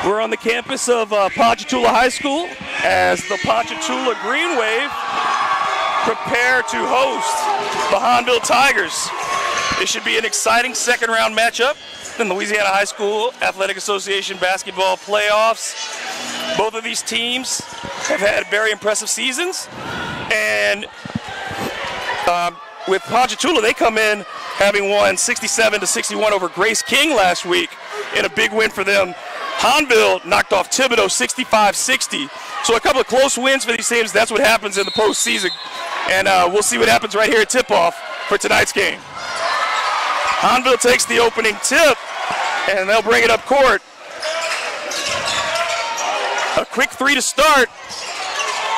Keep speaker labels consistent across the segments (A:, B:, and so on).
A: We're on the campus of Ponchatoula High School as the Ponchatoula Green Wave prepare to host the Hahnville Tigers. It should be an exciting second-round matchup in the Louisiana High School Athletic Association basketball playoffs. Both of these teams have had very impressive seasons, and with Ponchatoula, they come in having won 67-61 over Grace King last week in a big win for them. Hahnville knocked off Thibodeau 65-60. So a couple of close wins for these teams. That's what happens in the postseason. And we'll see what happens right here at tip-off for tonight's game. Hahnville takes the opening tip, and they'll bring it up court. A quick three to start.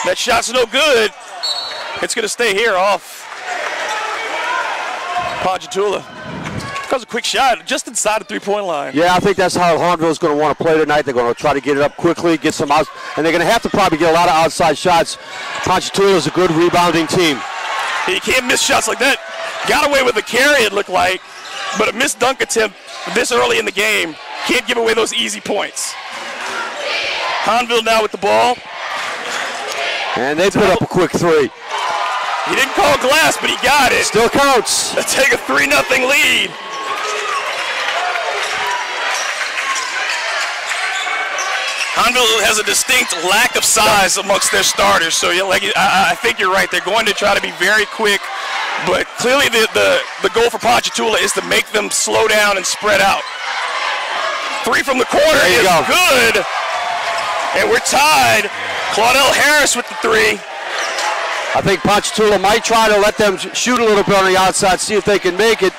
A: That shot's no good. It's going to stay here off Ponchatoula. That was a quick shot just inside the three-point line.
B: Yeah, I think that's how Hahnville is going to want to play tonight. They're going to try to get it up quickly, get some out, and they're going to have to probably get a lot of outside shots. Ponchatoula is a good rebounding team.
A: You can't miss shots like that. Got away with the carry, it looked like, but a missed dunk attempt this early in the game. Can't give away those easy points. Hahnville now with the ball.
B: And they put up a quick three.
A: He didn't call glass, but he got it.
B: Still counts.
A: They take a 3-0 lead. Hahnville has a distinct lack of size amongst their starters, so I think you're right. They're going to try to be very quick, but clearly the goal for Ponchatoula is to make them slow down and spread out. Three from the corner is good, and we're tied. Claudel Harris with the three.
B: I think Ponchatoula might try to let them shoot a little bit on the outside, see if they can make it.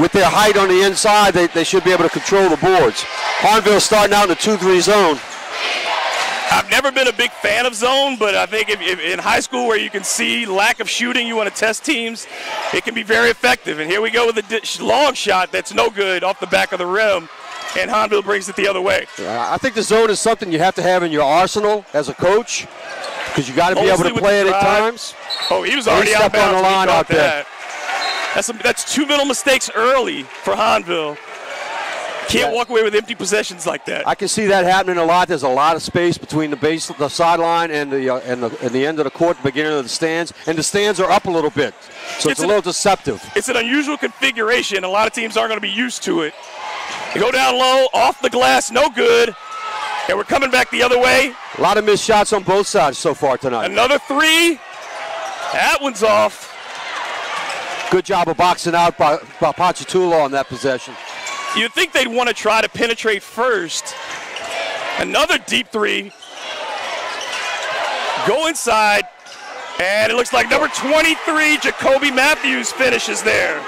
B: With their height on the inside, they should be able to control the boards. Hahnville starting out in the 2-3 zone.
A: I've never been a big fan of zone, but I think if in high school where you can see lack of shooting, you want to test teams, it can be very effective. And here we go with a long shot that's no good off the back of the rim, and Hahnville brings it the other way.
B: I think the zone is something you have to have in your arsenal as a coach, because you got to be able to play it at times.
A: Oh, he was already out of bounds
B: on the line out there.
A: That's two mental mistakes early for Hahnville. Can't walk away with empty possessions like that.
B: I can see that happening a lot. There's a lot of space between the sideline and the end of the court, the beginning of the stands, and the stands are up a little bit, so it's a little deceptive.
A: It's an unusual configuration. A lot of teams aren't going to be used to it. They go down low, off the glass, no good, and we're coming back the other way.
B: A lot of missed shots on both sides so far tonight.
A: Another three. That one's off.
B: Good job of boxing out by Ponchatoula on that possession.
A: You'd think they'd want to try to penetrate first. Another deep three. Go inside. And it looks like number 23, Jacoby Matthews, finishes there.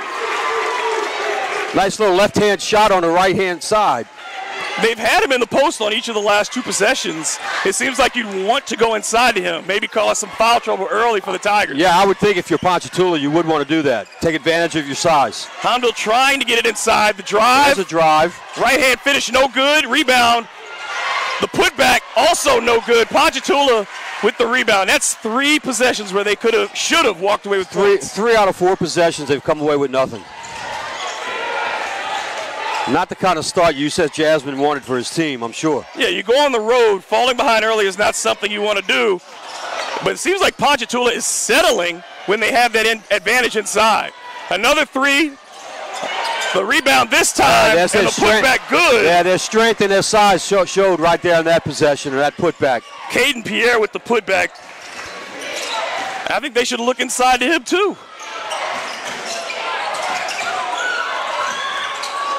B: Nice little left-hand shot on the right-hand side.
A: They've had him in the post on each of the last two possessions. It seems like you'd want to go inside to him, maybe cause some foul trouble early for the Tigers.
B: Yeah, I would think if you're Ponchatoula, you would want to do that. Take advantage of your size.
A: Hahnville trying to get it inside. The drive.
B: There's a drive.
A: Right-hand finish, no good. Rebound. The putback, also no good. Ponchatoula with the rebound. That's three possessions where they should have walked away with points.
B: Three out of four possessions, they've come away with nothing. Not the kind of start you said Jasmine wanted for his team, I'm sure.
A: Yeah, you go on the road, falling behind early is not something you want to do. But it seems like Ponchatoula is settling when they have that advantage inside. Another three. The rebound this time, and the putback good.
B: Yeah, their strength and their size showed right there in that possession, or that putback.
A: Caden Pierre with the putback. I think they should look inside to him, too.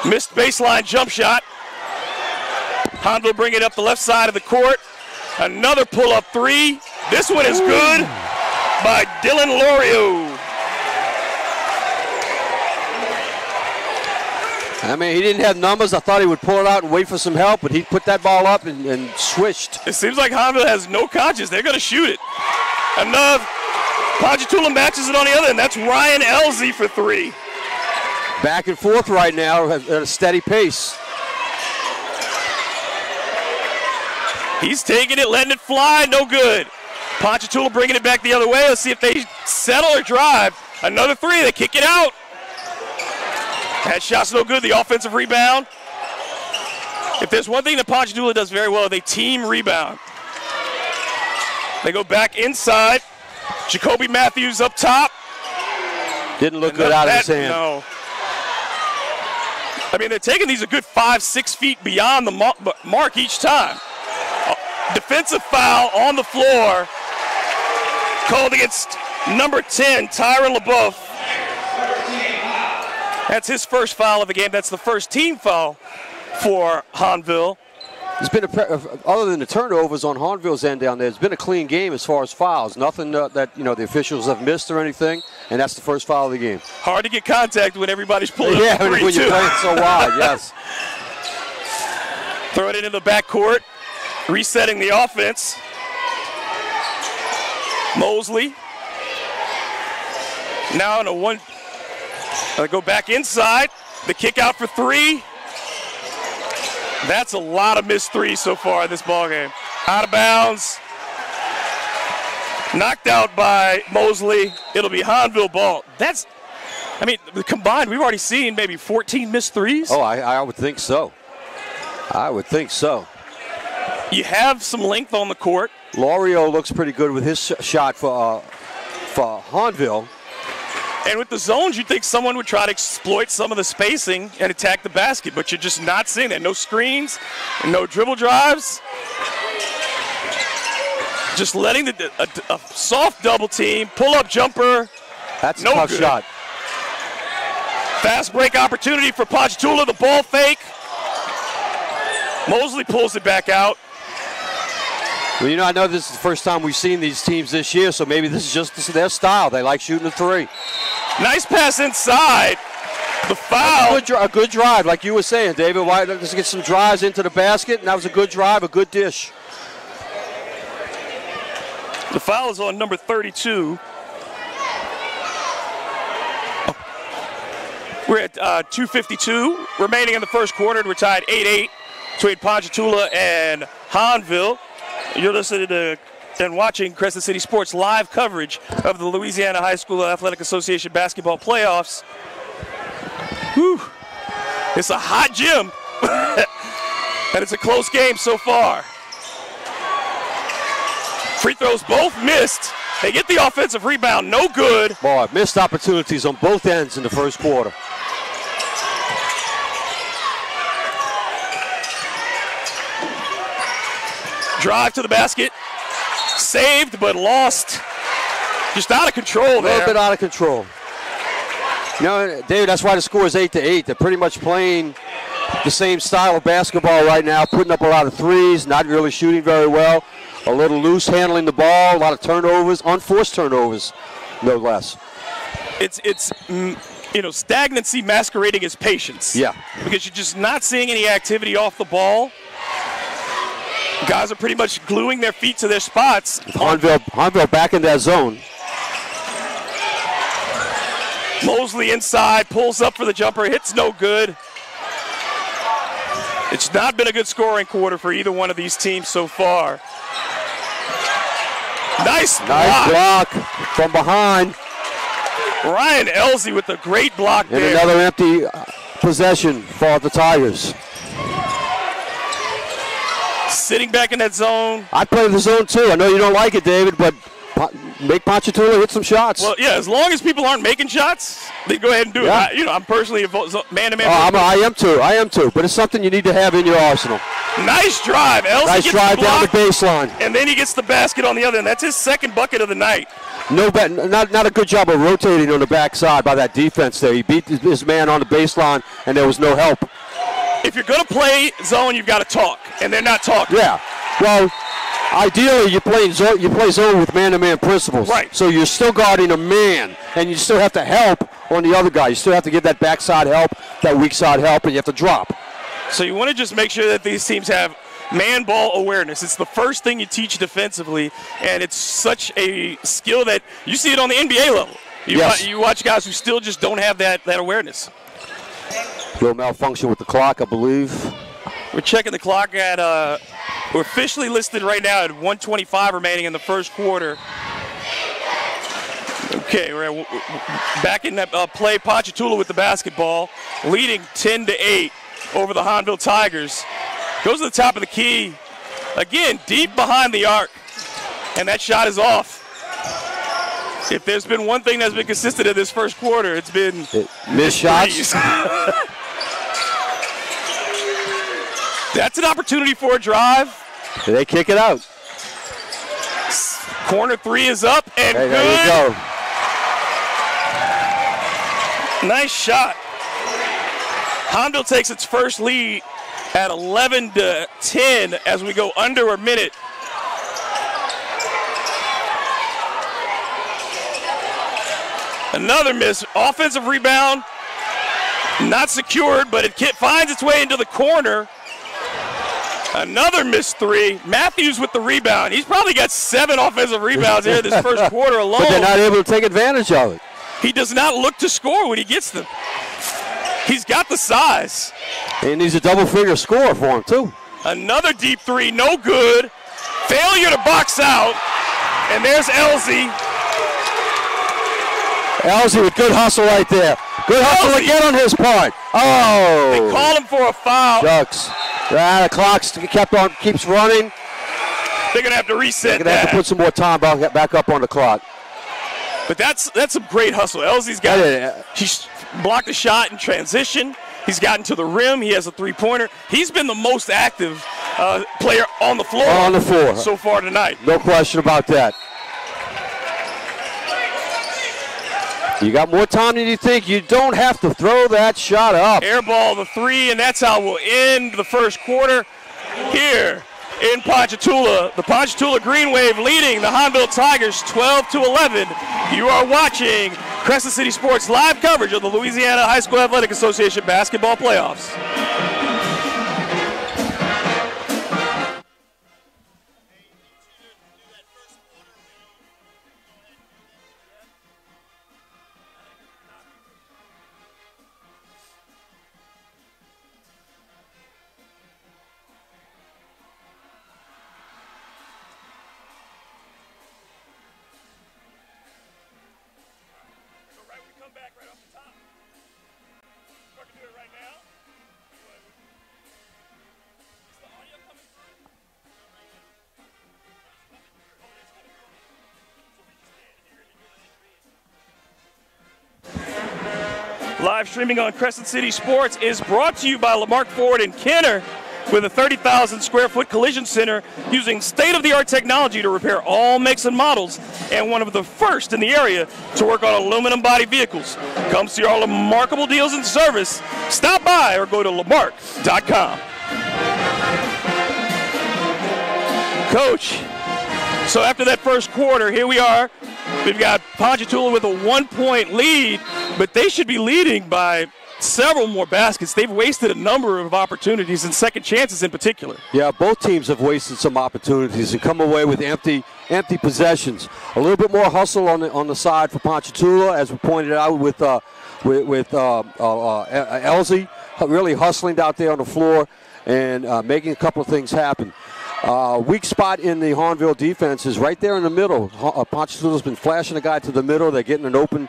A: Missed baseline jump shot. Hahnville bring it up the left side of the court. Another pull-up three. This one is good by Dylan Lorio.
B: I mean, he didn't have numbers. I thought he would pull it out and wait for some help, but he put that ball up and switched.
A: It seems like Hahnville has no conscience. They're going to shoot it. Enough. Ponchatoula matches it on the other end. That's Ryan Elzey for three.
B: Back and forth right now at a steady pace.
A: He's taking it, letting it fly, no good. Ponchatoula bringing it back the other way. Let's see if they settle or drive. Another three, they kick it out. That shot's no good, the offensive rebound. If there's one thing that Ponchatoula does very well, they team rebound. They go back inside. Jacoby Matthews up top.
B: Didn't look good out of his hand.
A: No. I mean, they're taking these a good 5-6 feet beyond the mark each time. Defensive foul on the floor called against number 10, Tyron LaBeouf. That's his first foul of the game. That's the first team foul for Hahnville.
B: It's been other than the turnovers on Hahnville's end down there, it's been a clean game as far as fouls. Nothing that the officials have missed or anything, and that's the first foul of the game.
A: Hard to get contact when everybody's pulling
B: up.
A: Yeah,
B: when you're playing so wide, yes.
A: Throw it into the backcourt, resetting the offense. Mosley. Now in a one. Go back inside. The kick out for three. That's a lot of missed threes so far in this ballgame. Out of bounds. Knocked out by Mosley. It'll be Hahnville ball. Combined, we've already seen maybe 14 missed threes.
B: Oh, I would think so. I would think so.
A: You have some length on the court.
B: Lorio looks pretty good with his shot for Hahnville.
A: And with the zones, you'd think someone would try to exploit some of the spacing and attack the basket, but you're just not seeing that. No screens, no dribble drives. Just letting a soft double team, pull-up jumper.
B: That's a tough shot.
A: Fast break opportunity for Ponchatoula, the ball fake. Mosley pulls it back out.
B: Well, I know this is the first time we've seen these teams this year, so maybe this is their style. They like shooting the three.
A: Nice pass inside. The foul.
B: A good drive, like you were saying, David. Why let's get some drives into the basket, and that was a good drive, a good dish.
A: The foul is on number 32. We're at 2:52 remaining in the first quarter. We're tied 8-8 between Ponchatoula and Hahnville. You're listening to and watching Crescent City Sports live coverage of the Louisiana High School Athletic Association basketball playoffs. Whew. It's a hot gym, and it's a close game so far. Free throws both missed. They get the offensive rebound, no good.
B: Boy, missed opportunities on both ends in the first quarter.
A: Drive to the basket. Saved, but lost. Just out of control there.
B: A little bit out of control. David, that's why the score is 8-8. They're pretty much playing the same style of basketball right now, putting up a lot of threes, not really shooting very well, a little loose handling the ball, a lot of turnovers, unforced turnovers, no less.
A: It's stagnancy masquerading as patience.
B: Yeah.
A: Because you're just not seeing any activity off the ball. Guys are pretty much gluing their feet to their spots.
B: Hahnville back in that zone.
A: Mosley inside, pulls up for the jumper, hits no good. It's not been a good scoring quarter for either one of these teams so far. Nice block
B: from behind.
A: Ryan Elsie with a great block
B: and
A: there.
B: Another empty possession for the Tigers.
A: Sitting back in that zone.
B: I play the zone too. I know you don't like it, David, but make Ponchatoula hit some shots.
A: Well, yeah, as long as people aren't making shots, they go ahead and do it. I'm personally a man-to-man.
B: I am too. But it's something you need to have in your arsenal.
A: Nice drive. Elsie
B: nice
A: gets
B: drive
A: the block,
B: down the baseline.
A: And then he gets the basket on the other end. That's his second bucket of the night.
B: Not a good job of rotating on the backside by that defense there. He beat his man on the baseline, and there was no help.
A: If you're going to play zone, you've got to talk, and they're not talking.
B: Yeah. Well, ideally, you play zone with man-to-man principles.
A: Right.
B: So you're still guarding a man, and you still have to help on the other guy. You still have to give that backside help, that weak side help, and you have to drop.
A: So you want to just make sure that these teams have man-ball awareness. It's the first thing you teach defensively, and it's such a skill that you see it on the NBA level. You watch guys who still just don't have that awareness.
B: Little malfunction with the clock, I believe.
A: We're checking the clock at, we're officially listed right now at 1:25 remaining in the first quarter. Okay, we're back in that play. Ponchatoula with the basketball, leading 10-8 over the Hahnville Tigers. Goes to the top of the key. Again, deep behind the arc. And that shot is off. If there's been one thing that's been consistent in this first quarter, it's been
B: missed shots.
A: That's an opportunity for a drive.
B: They kick it out.
A: Corner three is up and
B: hey,
A: good.
B: There you go.
A: Nice shot. Hahnville takes its first lead at 11-10 as we go under a minute. Another miss. Offensive rebound. Not secured, but it finds its way into the corner. Another missed three. Matthews with the rebound. He's probably got 7 offensive rebounds here this first quarter alone.
B: But they're not able to take advantage of it.
A: He does not look to score when he gets them. He's got the size.
B: And he's a double-figure scorer for him, too.
A: Another deep three, no good. Failure to box out. And there's Elsie.
B: Elsie with good hustle right there. Good hustle again on his part. Oh.
A: They call him for a foul.
B: Shucks. The clock keeps running.
A: They're going to have to reset
B: They're going to have to put some more time back up on the clock.
A: But that's a great hustle. Elsie's got it. He's blocked a shot in transition. He's gotten to the rim. He has a three-pointer. He's been the most active player on the floor.
B: On the floor.
A: So far tonight.
B: No question about that. You got more time than you think. You don't have to throw that shot up.
A: Air ball the three, and that's how we'll end the first quarter here in Ponchatoula. The Ponchatoula Green Wave leading the Hahnville Tigers 12-11. You are watching Crescent City Sports live coverage of the Louisiana High School Athletic Association basketball playoffs. Live streaming on Crescent City Sports is brought to you by Lamarck Ford and Kenner with a 30,000 square foot collision center using state-of-the-art technology to repair all makes and models, and one of the first in the area to work on aluminum body vehicles. Come see our remarkable deals and service. Stop by or go to lamarck.com. Coach, so after that first quarter, here we are. We've got Ponchatoula with a 1-point lead, but they should be leading by several more baskets. They've wasted a number of opportunities and second chances in particular.
B: Yeah, both teams have wasted some opportunities and come away with empty possessions. A little bit more hustle on the side for Ponchatoula, as we pointed out with Elsie really hustling out there on the floor and making a couple of things happen. Weak spot in the Hahnville defense is right there in the middle. Ponchatoula's been flashing a guy to the middle. They're getting an open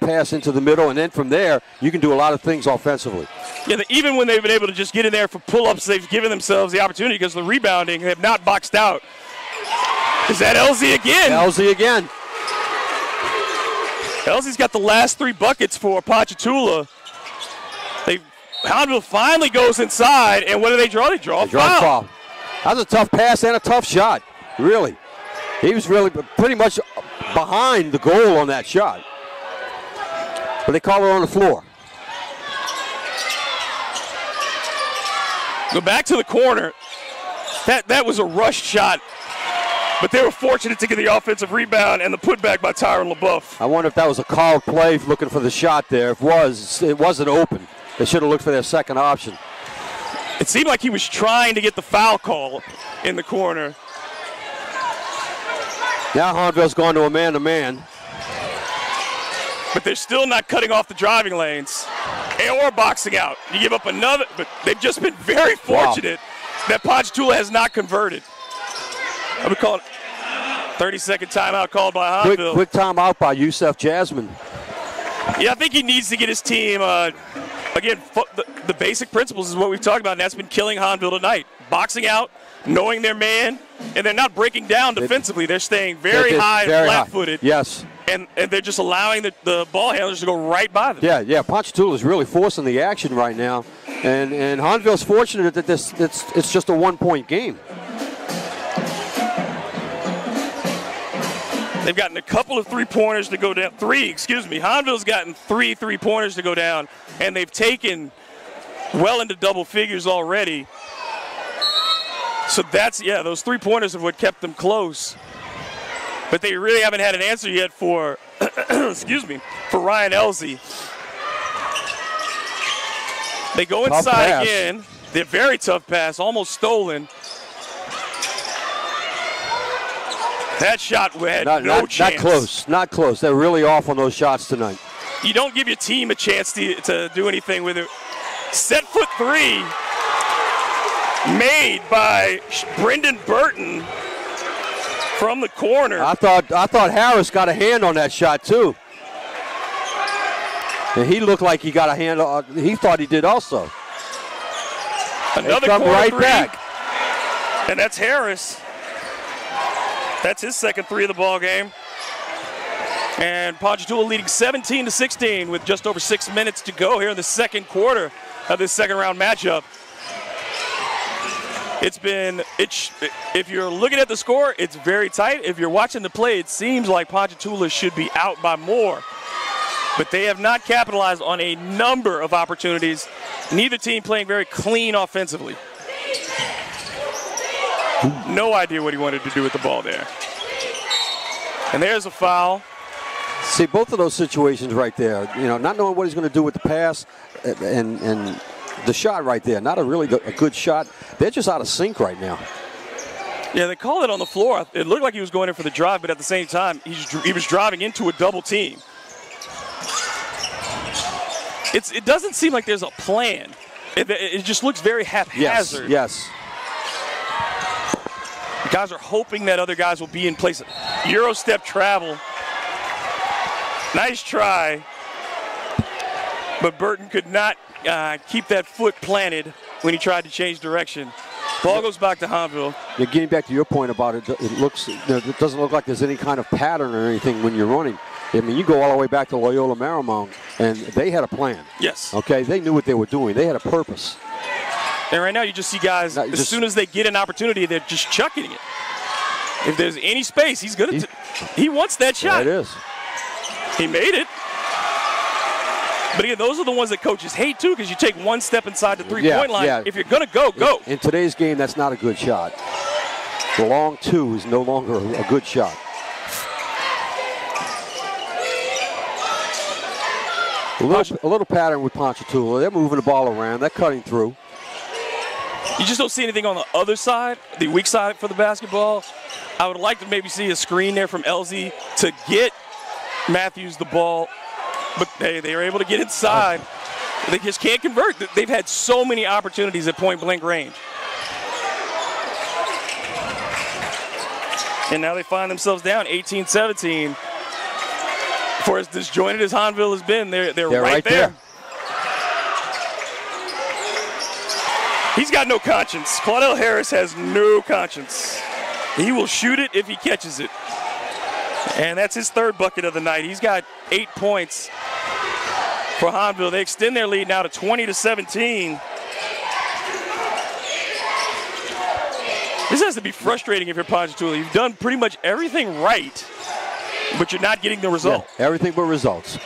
B: pass into the middle, and then from there, you can do a lot of things offensively.
A: Yeah, even when they've been able to just get in there for pull-ups, they've given themselves the opportunity because the rebounding, they have not boxed out. Is that Elsie again?
B: Elsie again.
A: Elsie's got the last 3 buckets for Ponchatoula. Hahnville finally goes inside, and what do they draw? They draw a foul.
B: That was a tough pass and a tough shot, really. He was really pretty much behind the goal on that shot. But they call it on the floor.
A: Go back to the corner. That was a rushed shot, but they were fortunate to get the offensive rebound and the putback by Tyron LaBeouf.
B: I wonder if that was a called play looking for the shot there. If it wasn't open. They should have looked for their second option.
A: It seemed like he was trying to get the foul call in the corner.
B: Now Hahnville's gone to a man-to-man.
A: But they're still not cutting off the driving lanes or boxing out. You give up another, but they've just been very fortunate that Ponchatoula has not converted. I would call it 30-second timeout called by Hahnville.
B: Quick timeout by Yusef Jasmine.
A: Yeah, I think he needs to get his team a again, the basic principles is what we've talked about, and that's been killing Hahnville tonight. Boxing out, knowing their man, and they're not breaking down defensively. They're staying very high and flat-footed.
B: Yes.
A: And they're just allowing the ball handlers to go right by them.
B: Yeah. Ponchatoula is really forcing the action right now, and Hahnville's fortunate that it's just a 1-point game.
A: They've gotten a couple of three-pointers to go down. Hahnville's gotten 3 3-pointers to go down, and they've taken well into double figures already. So those 3-pointers are what kept them close. But they really haven't had an answer yet for, for Ryan Elsie. They go inside again. They're very tough pass, almost stolen. That shot had no chance.
B: Not close. They're really off on those shots tonight.
A: You don't give your team a chance to do anything with it. Set foot 3 made by Brendan Burton from the corner.
B: I thought Harris got a hand on that shot too. And he looked like he got a hand on. He thought he did also.
A: Another corner
B: right
A: 3,
B: back.
A: And that's Harris. That's his second 3 of the ball game. And Ponchatoula leading 17-16 with just over 6 minutes to go here in the second quarter of this second round matchup. If you're looking at the score, it's very tight. If you're watching the play, it seems like Ponchatoula should be out by more. But they have not capitalized on a number of opportunities. Neither team playing very clean offensively. No idea what he wanted to do with the ball there. And there's a foul.
B: See, both of those situations right there, not knowing what he's going to do with the pass and the shot right there, not a good shot. They're just out of sync right now.
A: Yeah, they called it on the floor. It looked like he was going in for the drive, but at the same time, he was driving into a double team. It doesn't seem like there's a plan. It just looks very haphazard.
B: Yes.
A: Guys are hoping that other guys will be in place. Euro step travel. Nice try. But Burton could not keep that foot planted when he tried to change direction. Ball goes back to Hahnville.
B: Yeah, getting back to your point about it, it doesn't look like there's any kind of pattern or anything when you're running. I mean, you go all the way back to Loyola Marymount, and they had a plan.
A: Yes.
B: Okay, they knew what they were doing. They had a purpose.
A: And right now you just see guys, as soon as they get an opportunity, they're just chucking it. If there's any space, he wants that shot.
B: There it is.
A: He made it. But again, those are the ones that coaches hate too, because you take one step inside the three-point line.
B: Yeah.
A: If you're going to go.
B: In today's game, that's not a good shot. The long 2 is no longer a good shot. A little pattern with Ponchatoula. They're moving the ball around. They're cutting through.
A: You just don't see anything on the other side, the weak side for the basketball. I would like to maybe see a screen there from Elsie to get Matthews the ball. But hey, they were able to get inside. They just can't convert. They've had so many opportunities at point-blank range. And now they find themselves down 18-17. For as disjointed as Hahnville has been, they're right there. He's got no conscience. Claudel Harris has no conscience. He will shoot it if he catches it. And that's his third bucket of the night. He's got 8 points for Hahnville. They extend their lead now to 20-17. This has to be frustrating if you're Ponchatoula. You've done pretty much everything right, but you're not getting the result.
B: Yeah, everything but results.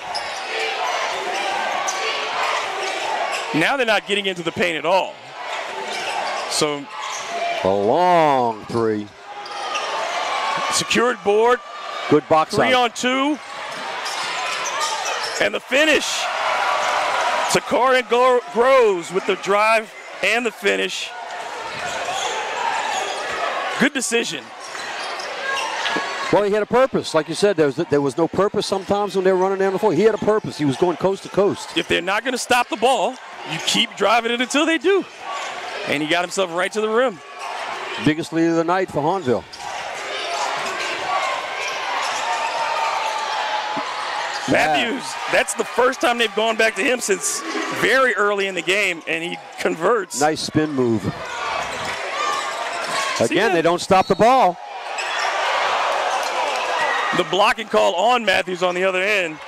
A: Now they're not getting into the paint at all. So
B: a long 3.
A: Secured board.
B: Good box
A: 3
B: out.
A: on 2. And the finish. Sakara Groves with the drive and the finish. Good decision.
B: Well, he had a purpose. Like you said, there was no purpose sometimes when they were running down the floor. He had a purpose. He was going coast to coast.
A: If they're not going to stop the ball, you keep driving it until they do. And he got himself right to the rim.
B: Biggest lead of the night for Hahnville.
A: Matthews, that's the first time they've gone back to him since very early in the game, and he converts.
B: Nice spin move. Again, they don't stop the ball.
A: The blocking call on Matthews on the other end.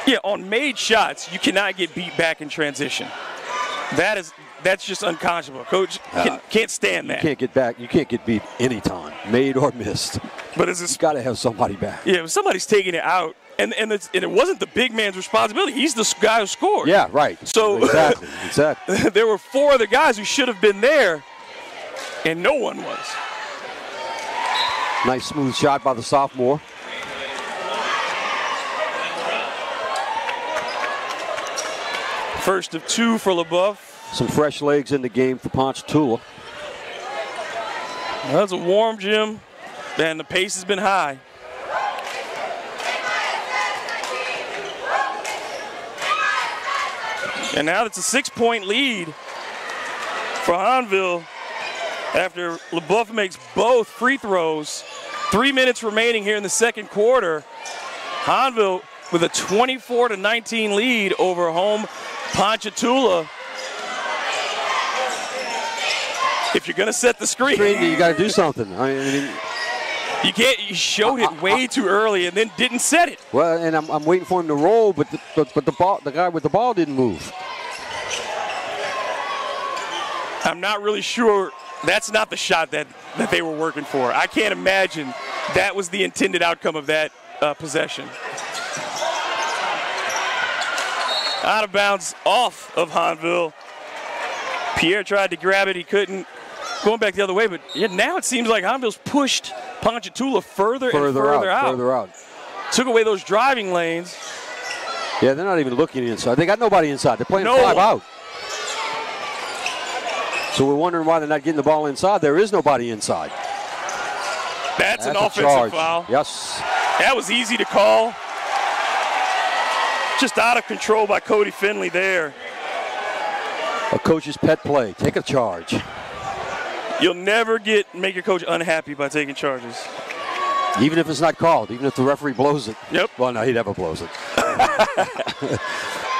A: Yeah, on made shots, you cannot get beat back in transition. That's just unconscionable. Coach can't stand that.
B: You can't get back. You can't get beat anytime, made or missed.
A: But it's
B: got to have somebody back.
A: Yeah, if somebody's taking it out, and it wasn't the big man's responsibility. He's the guy who scored.
B: Yeah, right.
A: So
B: exactly.
A: There were 4 other guys who should have been there, and no one was.
B: Nice smooth shot by the sophomore.
A: First of 2 for LaBeouf.
B: Some fresh legs in the game for Ponchatoula.
A: That's a warm gym, and the pace has been high. And now it's a 6-point lead for Hahnville after LaBeouf makes both free throws. 3 minutes remaining here in the second quarter. Hahnville with a 24-19 lead over home Ponchatoula. If you're going to set the screen,
B: you got to do something. I mean,
A: you can't. You showed it way too early and then didn't set it.
B: Well, and I'm waiting for him to roll, but the guy with the ball didn't move.
A: I'm not really sure. That's not the shot that they were working for. I can't imagine that was the intended outcome of that possession. Out of bounds off of Hahnville. Pierre tried to grab it. He couldn't. Going back the other way, but now it seems like Hahnville's pushed Ponchatoula further out. Took away those driving lanes.
B: Yeah, they're not even looking inside. They got nobody inside. They're playing 5 out. So we're wondering why they're not getting the ball inside. There is nobody inside.
A: That's an offensive foul.
B: Yes.
A: That was easy to call. Just out of control by Cody Finley there.
B: A coach's pet play. Take a charge.
A: You'll never make your coach unhappy by taking charges.
B: Even if it's not called, even if the referee blows it.
A: Yep.
B: Well, no, he never blows it.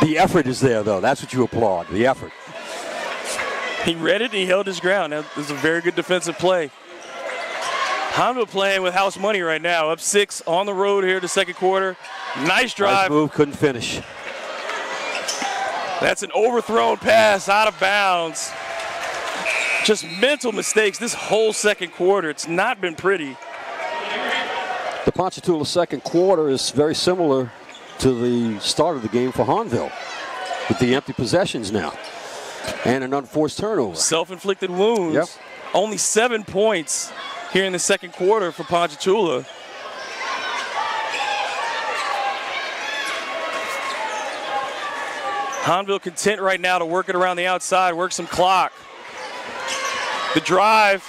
B: The effort is there, though. That's what you applaud, the effort.
A: He read it and he held his ground. That was a very good defensive play. Hahnville playing with house money right now. Up 6 on the road here the second quarter. Nice drive.
B: Nice move, couldn't finish.
A: That's an overthrown pass out of bounds. Just mental mistakes this whole second quarter. It's not been pretty.
B: The Ponchatoula second quarter is very similar to the start of the game for Hahnville, with the empty possessions now and an unforced turnover.
A: Self-inflicted wounds.
B: Yep.
A: Only 7 points here in the second quarter for Ponchatoula. Hahnville content right now to work it around the outside, work some clock. The drive,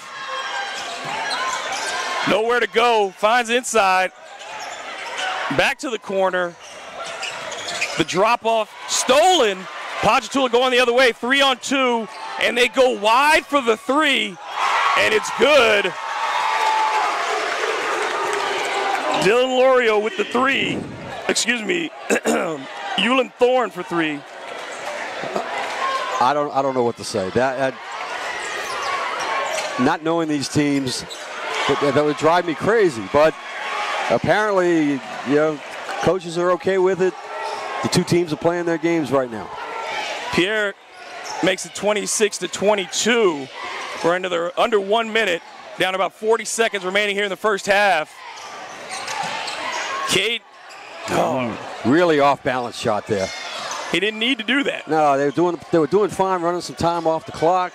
A: nowhere to go, finds inside, back to the corner. The drop off, stolen. Ponchatoula going the other way, 3-on-2, and they go wide for the 3, and it's good. Dylan Lorio with the 3. Excuse me, Eulin Thorne for 3.
B: I don't know what to say. Not knowing these teams, that would drive me crazy. But apparently, coaches are okay with it. The two teams are playing their games right now.
A: Pierre makes it 26-22. We're under 1 minute, down about 40 seconds remaining here in the first half. Cade,
B: really off-balance shot there.
A: He didn't need to do that.
B: No, they were doing fine, running some time off the clock.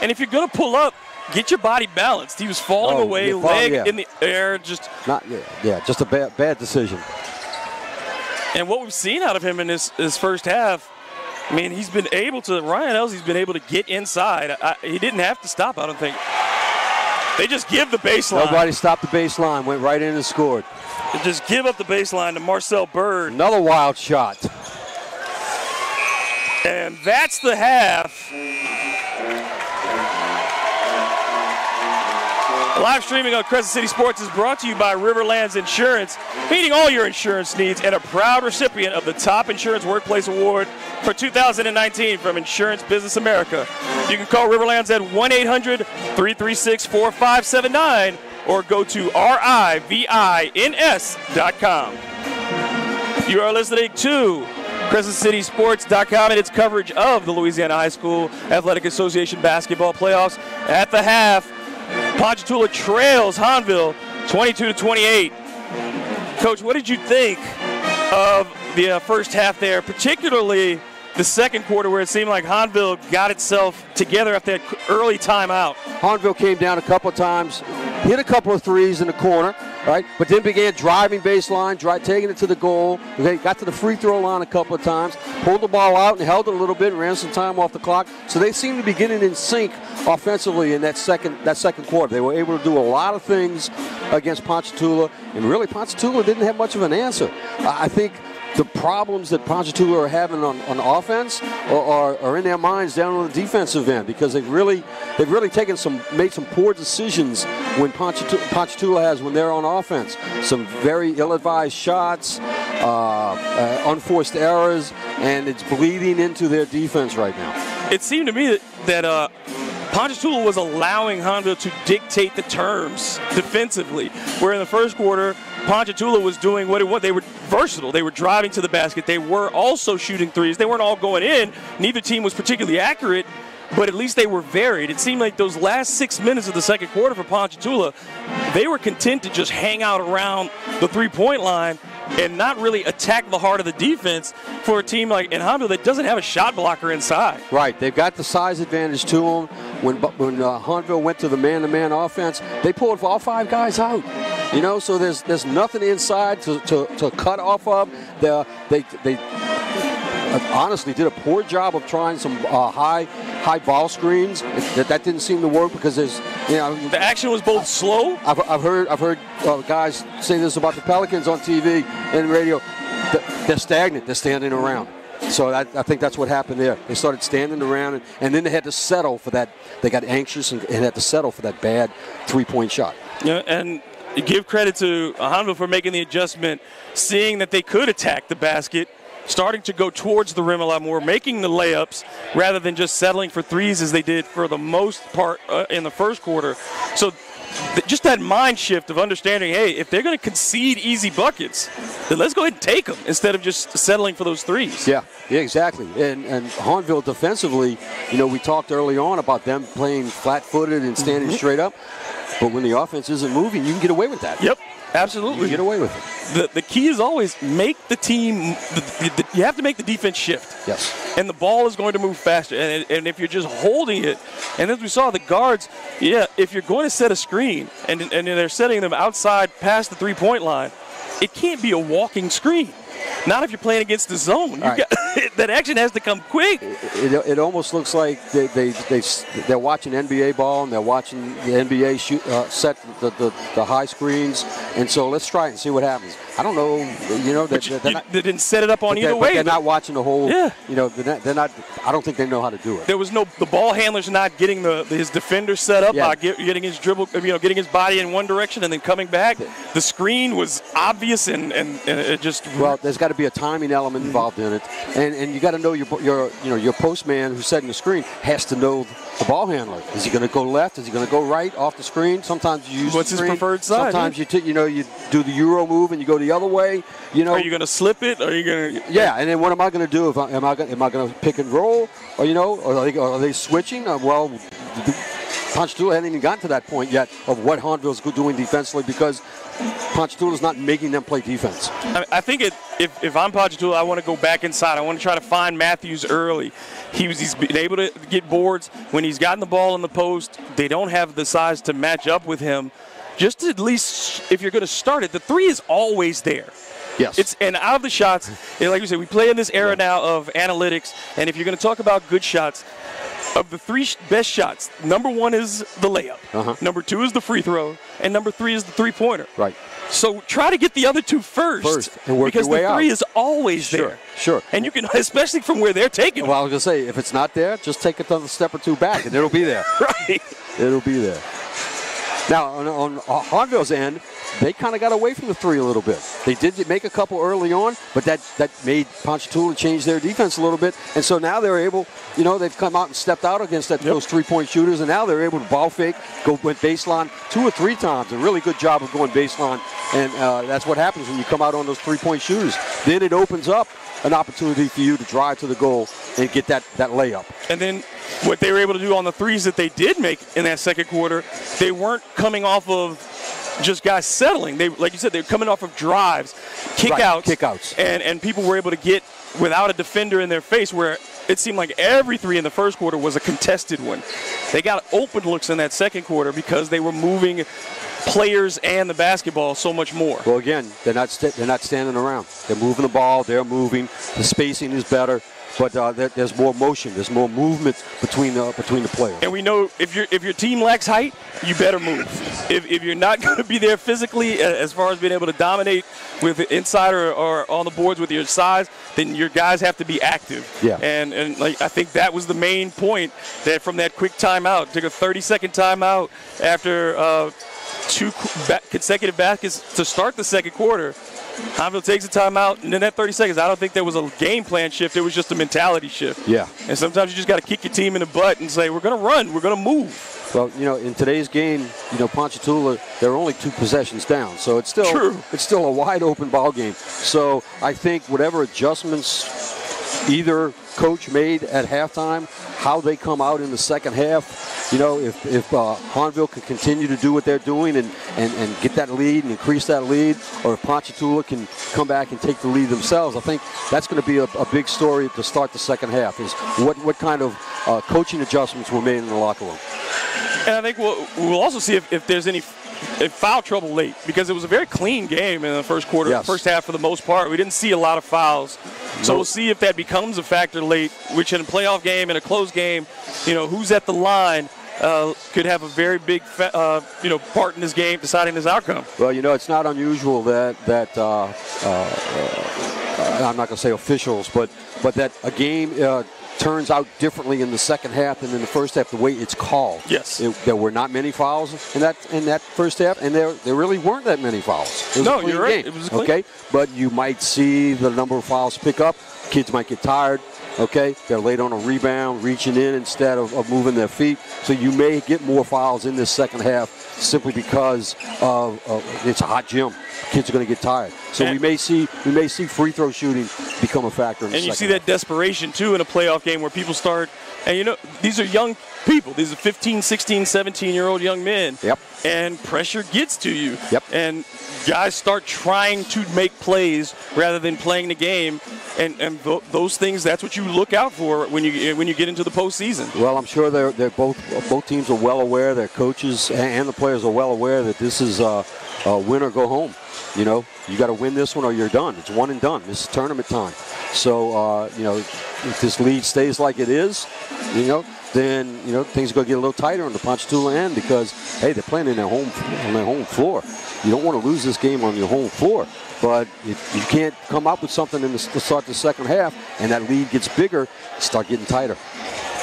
A: And if you're going to pull up, get your body balanced. He was falling away, leg in the air, just
B: just a bad decision.
A: And what we've seen out of him in his first half, I mean, he's been able to, Ryan Elsie's been able to get inside. He didn't have to stop, I don't think. They just give the baseline.
B: Nobody stopped the baseline, went right in and scored.
A: They just give up the baseline to Marcel Bird.
B: Another wild shot.
A: And that's the half. Live streaming on Crescent City Sports is brought to you by Riverlands Insurance, meeting all your insurance needs, and a proud recipient of the Top Insurance Workplace Award for 2019 from Insurance Business America. You can call Riverlands at 1-800-336-4579 or go to rivins.com. You are listening to CrescentCitySports.com and its coverage of the Louisiana High School Athletic Association basketball playoffs. At the half, Ponchatoula trails Hahnville 22-28. Coach, what did you think of the first half there, particularly the second quarter where it seemed like Hahnville got itself together after that early timeout?
B: Hahnville came down a couple of times, hit a couple of threes in the corner, right? But then began driving baseline, taking it to the goal. They got to the free throw line a couple of times, pulled the ball out and held it a little bit and ran some time off the clock. So they seemed to be getting in sync offensively in that second quarter. They were able to do a lot of things against Ponchatoula, and really Ponchatoula didn't have much of an answer. I think the problems that Ponchatoula are having on offense are in their minds down on the defensive end, because they've really made some poor decisions when Ponchatoula has when they're on offense. Some very ill-advised shots, unforced errors, and it's bleeding into their defense right now. It
A: seemed to me that Ponchatoula was allowing Hahnville to dictate the terms defensively, where in the first quarter, Ponchatoula was doing what it was. They were versatile. They were driving to the basket. They were also shooting threes. They weren't all going in. Neither team was particularly accurate, but at least they were varied. It seemed like those last 6 minutes of the second quarter for Ponchatoula, they were content to just hang out around the three-point line and not really attack the heart of the defense for a team like in Hahnville that doesn't have a shot blocker inside.
B: Right. They've got the size advantage to them. When Hahnville went to the man-to-man offense, they pulled all five guys out. You know, so there's nothing inside to cut off of. They honestly did a poor job of trying some high ball screens. That didn't seem to work because there's, you know,
A: the action was both slow.
B: I've heard guys say this about the Pelicans on TV and radio. They're stagnant. They're standing around. So I think that's what happened there. They started standing around, and then they had to settle for that. They got anxious and had to settle for that bad three-point shot.
A: Yeah, and give credit to Hahnville for making the adjustment, seeing that they could attack the basket, starting to go towards the rim a lot more, making the layups rather than just settling for threes as they did for the most part in the first quarter. So just that mind shift of understanding, hey, if they're going to concede easy buckets, then let's go ahead and take them instead of just settling for those threes.
B: Yeah, exactly. And Hahnville defensively, you know, we talked early on about them playing flat-footed and standing straight up. But when the offense isn't moving, you can get away with that.
A: Yep, absolutely.
B: You get away with it.
A: The key is always make the team, you have to make the defense shift.
B: Yes.
A: And the ball is going to move faster. And if you're just holding it, and as we saw, the guards, if you're going to set a screen and they're setting them outside past the three-point line, it can't be a walking screen. Not if you're playing against the zone.
B: Right.
A: That action has to come quick.
B: It almost looks like they're watching NBA ball and they're watching the NBA set the high screens. And so let's try it and see what happens. I don't know, you know, they
A: didn't set it up on either way.
B: They're not watching the whole.
A: Yeah.
B: You know, they're not. I don't think they know how to do it.
A: There was the ball handler's not getting his defender set up by getting his dribble, getting his body in one direction and then coming back. The screen was obvious and it just.
B: Well, there's got to be a timing element involved in it, and you got to know your postman who's setting the screen has to know the ball handler. Is he going to go left? Is he going to go right off the screen? Sometimes you use
A: what's
B: the
A: his
B: screen.
A: Preferred side.
B: Sometimes you do the Euro move and you go the other way. You know,
A: are you going to slip it? Are you going to?
B: Yeah, and then what am I going to do? Am I going to pick and roll? Or are they switching? Well, Ponchatoula hadn't even gotten to that point yet of what Hahnville's doing defensively because Ponchatoula's not making them play defense.
A: I think if I'm Ponchatoula, I want to go back inside. I want to try to find Matthews early. He's been able to get boards. When he's gotten the ball in the post, they don't have the size to match up with him. Just at least, if you're going to start it, the three is always there.
B: Yes.
A: And out of the shots, like you said, we play in this era now of analytics, and if you're going to talk about good shots, of the three best shots, number one is the layup, number two is the free throw, and number three is the three-pointer.
B: Right.
A: So try to get the other two first
B: and work
A: because
B: your way
A: the three
B: out.
A: Is always there.
B: Sure.
A: And you can, especially from where they're taking.
B: Well, I was going to say, if it's not there, just take another step or two back, and it'll be there.
A: Right.
B: It'll be there. Now, on Hahnville's end, they kind of got away from the three a little bit. They did make a couple early on, but that made Ponchatoula change their defense a little bit. And so now they're able, they've come out and stepped out against those three-point shooters, and now they're able to ball fake, went baseline 2 or 3 times. A really good job of going baseline, and that's what happens when you come out on those three-point shooters. Then it opens up an opportunity for you to drive to the goal and get that layup.
A: And then what they were able to do on the threes that they did make in that second quarter, they weren't coming off of just guys settling. They, like you said, they were coming off of drives, kickouts. And people were able to get without a defender in their face, where it seemed like every three in the first quarter was a contested one. They got open looks in that second quarter because they were moving players and the basketball so much more.
B: Well, again, they're not standing around. They're moving the ball. They're moving. The spacing is better. But there's more motion. There's more movement between the players.
A: And we know if your team lacks height, you better move. If you're not going to be there physically, as far as being able to dominate with inside or on the boards with your size, then your guys have to be active.
B: Yeah.
A: And like I think that was the main point, that from that quick timeout, took a 30-second timeout after 2 consecutive baskets to start the second quarter. Hahnville takes a timeout, and in that 30 seconds, I don't think there was a game plan shift. It was just a mentality shift.
B: Yeah.
A: And sometimes you just got to kick your team in the butt and say, we're going to run, we're going to move.
B: Well, in today's game, Ponchatoula, they're only 2 possessions down, so it's still
A: True.
B: It's still a wide open ball game. So I think whatever adjustments either coach made at halftime, how they come out in the second half, if Hahnville can continue to do what they're doing and get that lead and increase that lead, or if Ponchatoula can come back and take the lead themselves, I think that's going to be a big story to start the second half, is what kind of coaching adjustments were made in the locker room.
A: And I think we'll also see if there's any foul trouble late, because it was a very clean game in the first quarter,
B: yes.
A: First half for the most part. We didn't see a lot of fouls. So we'll see if that becomes a factor late, which in a playoff game, in a close game, who's at the line could have a very big, part in this game, deciding this outcome.
B: Well, it's not unusual that I'm not going to say officials, but that a game turns out differently in the second half than in the first half, the way it's called.
A: Yes.
B: There were not many fouls in that first half, and there really weren't that many fouls. It was a clean
A: you're right.
B: game,
A: it was clean.
B: Okay, but you might see the number of fouls pick up. Kids might get tired. Okay, they're late on a rebound, reaching in instead of moving their feet. So you may get more fouls in this second half simply because of it's a hot gym. Kids are going to get tired. So we may see free throw shooting become a factor in the second half. And
A: you see that desperation too in a playoff game where people start, and these are young people. These are 15, 16, 17-year-old young men.
B: Yep.
A: And pressure gets to you.
B: Yep.
A: And guys start trying to make plays rather than playing the game. And those things, that's what you look out for when you get into the postseason.
B: Well, I'm sure they're both teams are well aware. Their coaches and the players are well aware that this is a win or go home. You got to win this one or you're done. It's one and done. This is tournament time. So if this lead stays like it is, then things are going to get a little tighter on the Ponchatoula end, because hey, they're playing on their home floor. You don't want to lose this game on your home floor. But if you can't come up with something to start the second half, and that lead gets bigger, start getting tighter.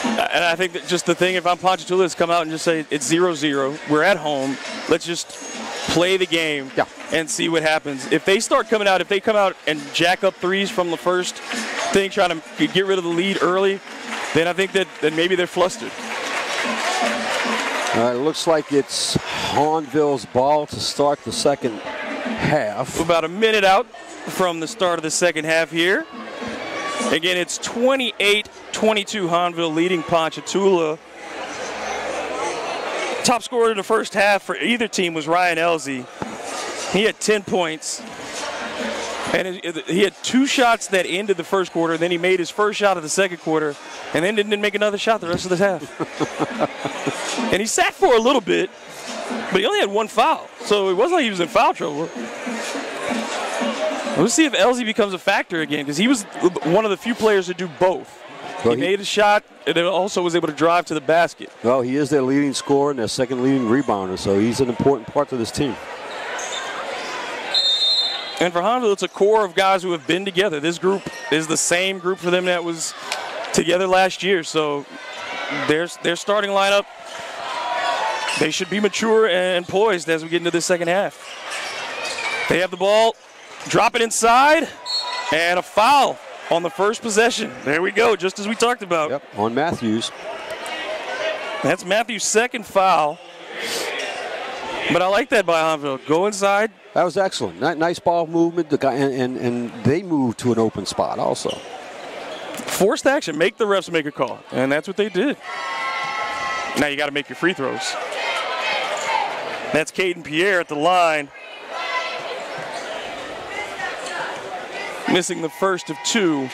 A: And I think that just the thing, if I'm Ponchatoula, is come out and just say it's 0-0. We're at home. Let's just play the game and see what happens. If they start coming out, if they come out and jack up threes from the first thing, trying to get rid of the lead early, then I think that maybe they're flustered.
B: It looks like it's Hahnville's ball to start the second half.
A: About a minute out from the start of the second half here. Again, it's 28-22 Hahnville leading Ponchatoula. Top scorer in the first half for either team was Ryan Elsie. He had 10 points. And he had 2 shots that ended the first quarter. Then he made his first shot of the second quarter, and then didn't make another shot the rest of the half. And he sat for a little bit, but he only had 1 foul. So it wasn't like he was in foul trouble. We'll see if Elsie becomes a factor again, because he was one of the few players to do both. Well, he made a shot and then also was able to drive to the basket.
B: Well, he is their leading scorer and their second leading rebounder, so he's an important part to this team.
A: And for Hahnville, it's a core of guys who have been together. This group is the same group for them that was together last year. So their starting lineup They should be mature and poised as we get into the second half. They have the ball, drop it inside, and a foul on the first possession. There we go, just as we talked about.
B: Yep, on Matthews.
A: That's Matthews' second foul. But I like that by Hahnville. Go inside.
B: That was excellent. Nice ball movement. The guy and they moved to an open spot also.
A: Forced action. Make the refs make a call. And that's what they did. Now you got to make your free throws. That's Caden Pierre at the line. Missing the first of two.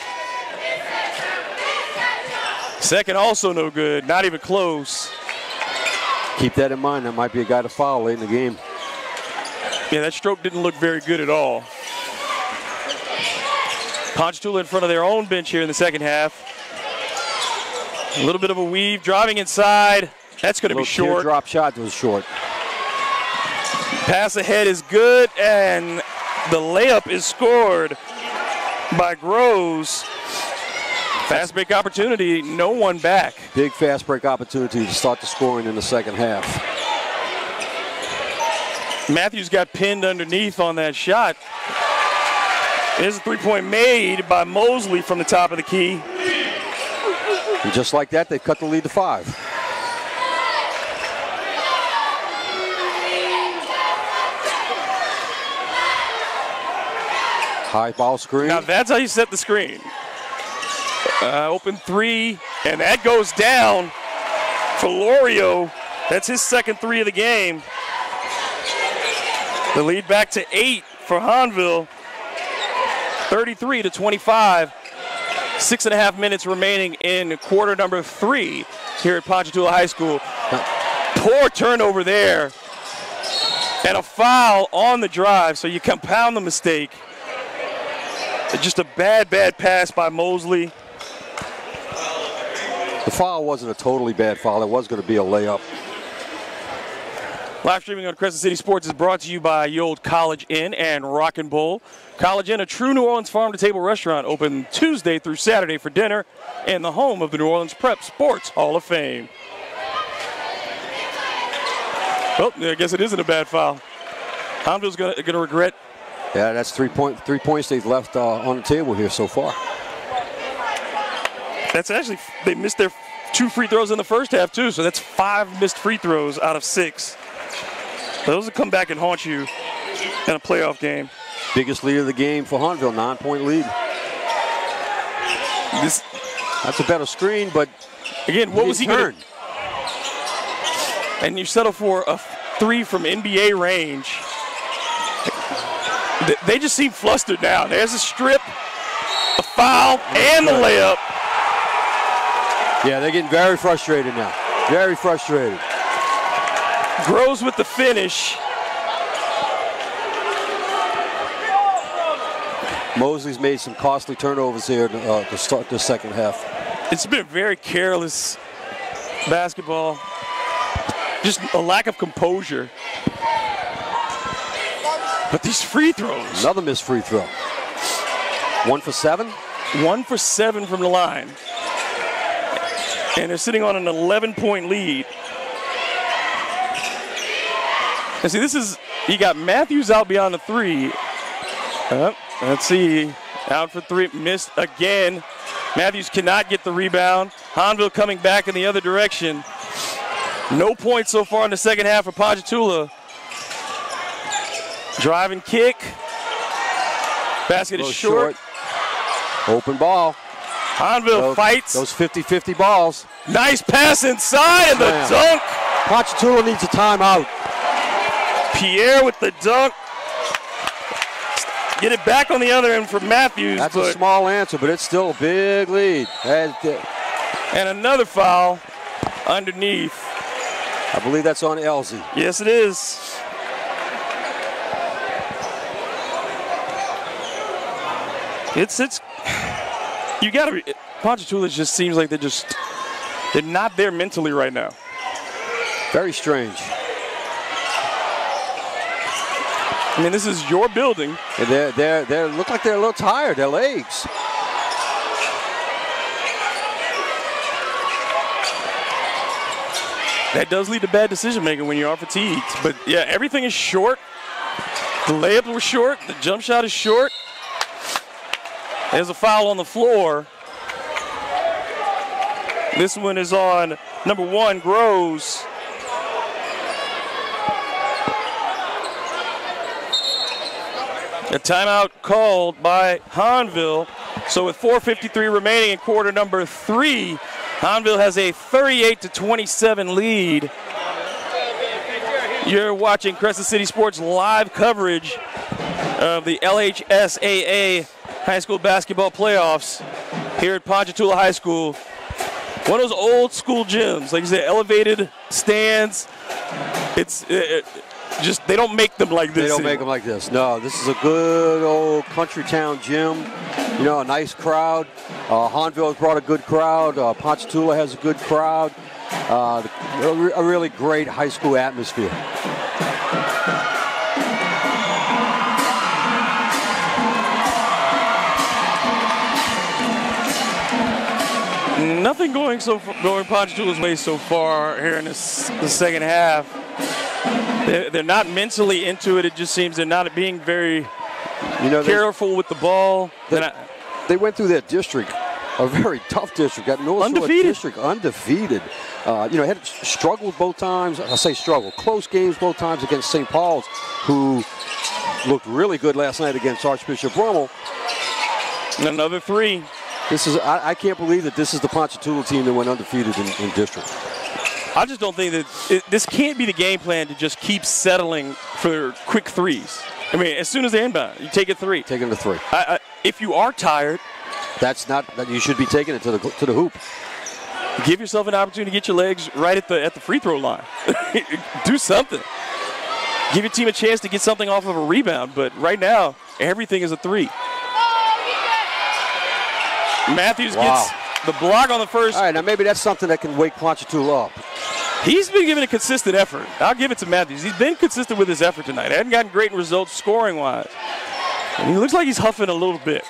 A: Second also no good. Not even close.
B: Keep that in mind. That might be a guy to foul late in the game.
A: Yeah, that stroke didn't look very good at all. Ponchatoula in front of their own bench here in the second half. A little bit of a weave, driving inside. That's going to be short.
B: Drop shot was short.
A: Pass ahead is good, and the layup is scored by Groves. Fast break opportunity, no one back.
B: Big fast break opportunity to start the scoring in the second half.
A: Matthews got pinned underneath on that shot. There's a three-point made by Mosley from the top of the key.
B: And just like that, they cut the lead to 5. High ball screen.
A: Now that's how you set the screen. Open three, and that goes down for Lorio. That's his second three of the game. The lead back to 8 for Hahnville. 33-25. 6.5 minutes remaining in quarter number 3 here at Ponchatoula High School. Poor turnover there. And a foul on the drive, so you compound the mistake. Just a bad pass by Mosley.
B: The foul wasn't a totally bad foul. It was going to be a layup.
A: Live streaming on Crescent City Sports is brought to you by Ye Olde College Inn and Rockin' Bowl. College Inn, a true New Orleans farm-to-table restaurant, open Tuesday through Saturday for dinner, and the home of the New Orleans Prep Sports Hall of Fame. Well, I guess it isn't a bad foul. Hahnville's going to regret.
B: Yeah, that's 3 points they've left on the table here so far.
A: That's actually, they missed their 2 free throws in the first half too, so that's 5 missed free throws out of 6. Those will come back and haunt you in a playoff game.
B: Biggest lead of the game for Hahnville, 9-point lead. That's a better screen, but
A: again, what was he going to? And you settle for a 3 from NBA range. They just seem flustered now. There's a strip, a foul, and the layup.
B: Yeah, they're getting very frustrated now. Very frustrated.
A: Groves with the finish.
B: Mosley's made some costly turnovers here to start the second half.
A: It's been very careless basketball. Just a lack of composure. But these free throws.
B: Another missed free throw. 1 for 7?
A: 1 for 7 from the line. And they're sitting on an 11-point lead. And see, this is, you got Matthews out beyond the 3. Let's see, out for 3, missed again. Matthews cannot get the rebound. Hahnville coming back in the other direction. No points so far in the second half for Ponchatoula. Drive and kick. Basket is short.
B: Open ball.
A: Hahnville fights.
B: Those 50-50 balls.
A: Nice pass inside and the dunk.
B: Ponchatoula needs a timeout.
A: Pierre with the dunk. Get it back on the other end for Matthews.
B: That's a small answer, but it's still a big lead.
A: And another foul underneath.
B: I believe that's on Elsie.
A: Yes, it is. It's you got to. Ponchatoula just seems like they're not there mentally right now.
B: Very strange.
A: I mean, this is your building.
B: And they look like they're a little tired. Their legs.
A: That does lead to bad decision-making when you are fatigued. But, yeah, everything is short. The layups were short. The jump shot is short. There's a foul on the floor. This one is on number 1, Groves. A timeout called by Hahnville. So with 4:53 remaining in quarter number 3, Hahnville has a 38-27 lead. You're watching Crescent City Sports live coverage of the LHSAA high school basketball playoffs here at Ponchatoula High School. One of those old school gyms, like you said, elevated stands. It's just, they don't make them like this.
B: They don't make them like this. No, this is a good old country town gym. You know, a nice crowd. Hahnville has brought a good crowd. Ponchatoula has a good crowd. A really great high school atmosphere.
A: Nothing going Ponchatoula's way so far here in the second half. They're not mentally into it. It just seems they're not being very careful with the ball.
B: They went through their district, a very tough district. Got North Shore district undefeated. Had struggled both times. I say struggled. Close games both times against St. Paul's, who looked really good last night against Archbishop Rummel.
A: Another 3.
B: I can't believe that this is the Ponchatoula team that went undefeated in district.
A: I just don't think that this can't be the game plan to just keep settling for quick threes. I mean, as soon as they inbound, you take a 3.
B: Taking the 3.
A: If you are tired,
B: that's not that you should be taking it to the hoop.
A: Give yourself an opportunity to get your legs right at the free throw line. Do something. Give your team a chance to get something off of a rebound. But right now, everything is a 3. Matthews gets the block on the first.
B: All right, now maybe that's something that can wake Ponchatoula up.
A: He's been giving a consistent effort. I'll give it to Matthews. He's been consistent with his effort tonight. Hasn't gotten great results scoring-wise. And he looks like he's huffing a little bit.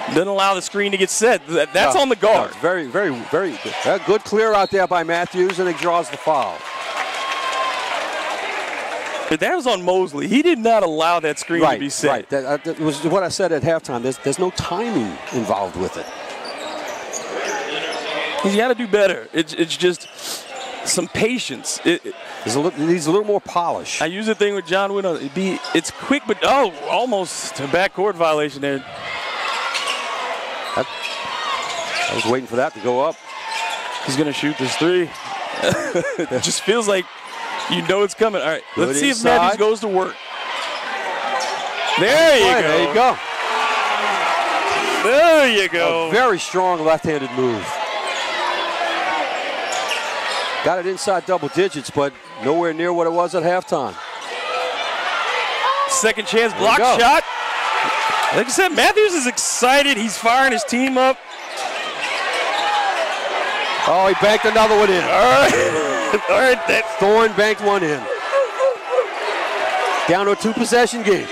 A: Doesn't allow the screen to get set. That's on the guard.
B: No, very, very, very good. Good clear out there by Matthews, and he draws the foul.
A: But that was on Mosley. He did not allow that screen to be set.
B: Right, that was what I said at halftime. There's no timing involved with it.
A: He's got to do better. It's just some patience. It
B: needs a little more polish.
A: I use the thing with John Wynn. It's quick, but almost a backcourt violation there.
B: I was waiting for that to go up.
A: He's going to shoot this 3. It just feels like it's coming. All right, let's see if Matthews goes to work. There you go.
B: There you go.
A: There you go.
B: A very strong left-handed move. Got it inside double digits, but nowhere near what it was at halftime.
A: Second chance block shot. Like I said, Matthews is excited. He's firing his team up.
B: Oh, he banked another one in.
A: All right.
B: Thorne banked one in. Down to a 2-possession game.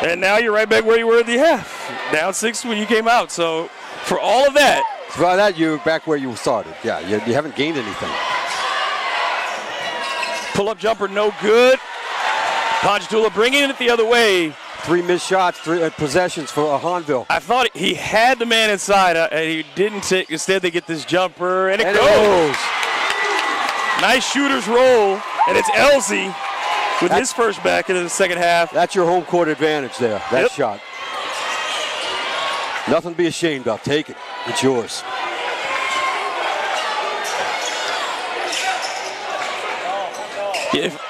A: And now you're right back where you were at the half. Down 6 when you came out. So for all of that.
B: For all that, you're back where you started. Yeah, you haven't gained anything.
A: Pull-up jumper, no good. Ponchatoula bringing it the other way.
B: 3 missed shots, 3 possessions for Hahnville.
A: I thought he had the man inside, and he didn't take. Instead, they get this jumper, and it goes. Nice shooter's roll, and it's Elsie with his first back into the second half.
B: That's your home court advantage there, that shot. Nothing to be ashamed of. Take it. It's yours.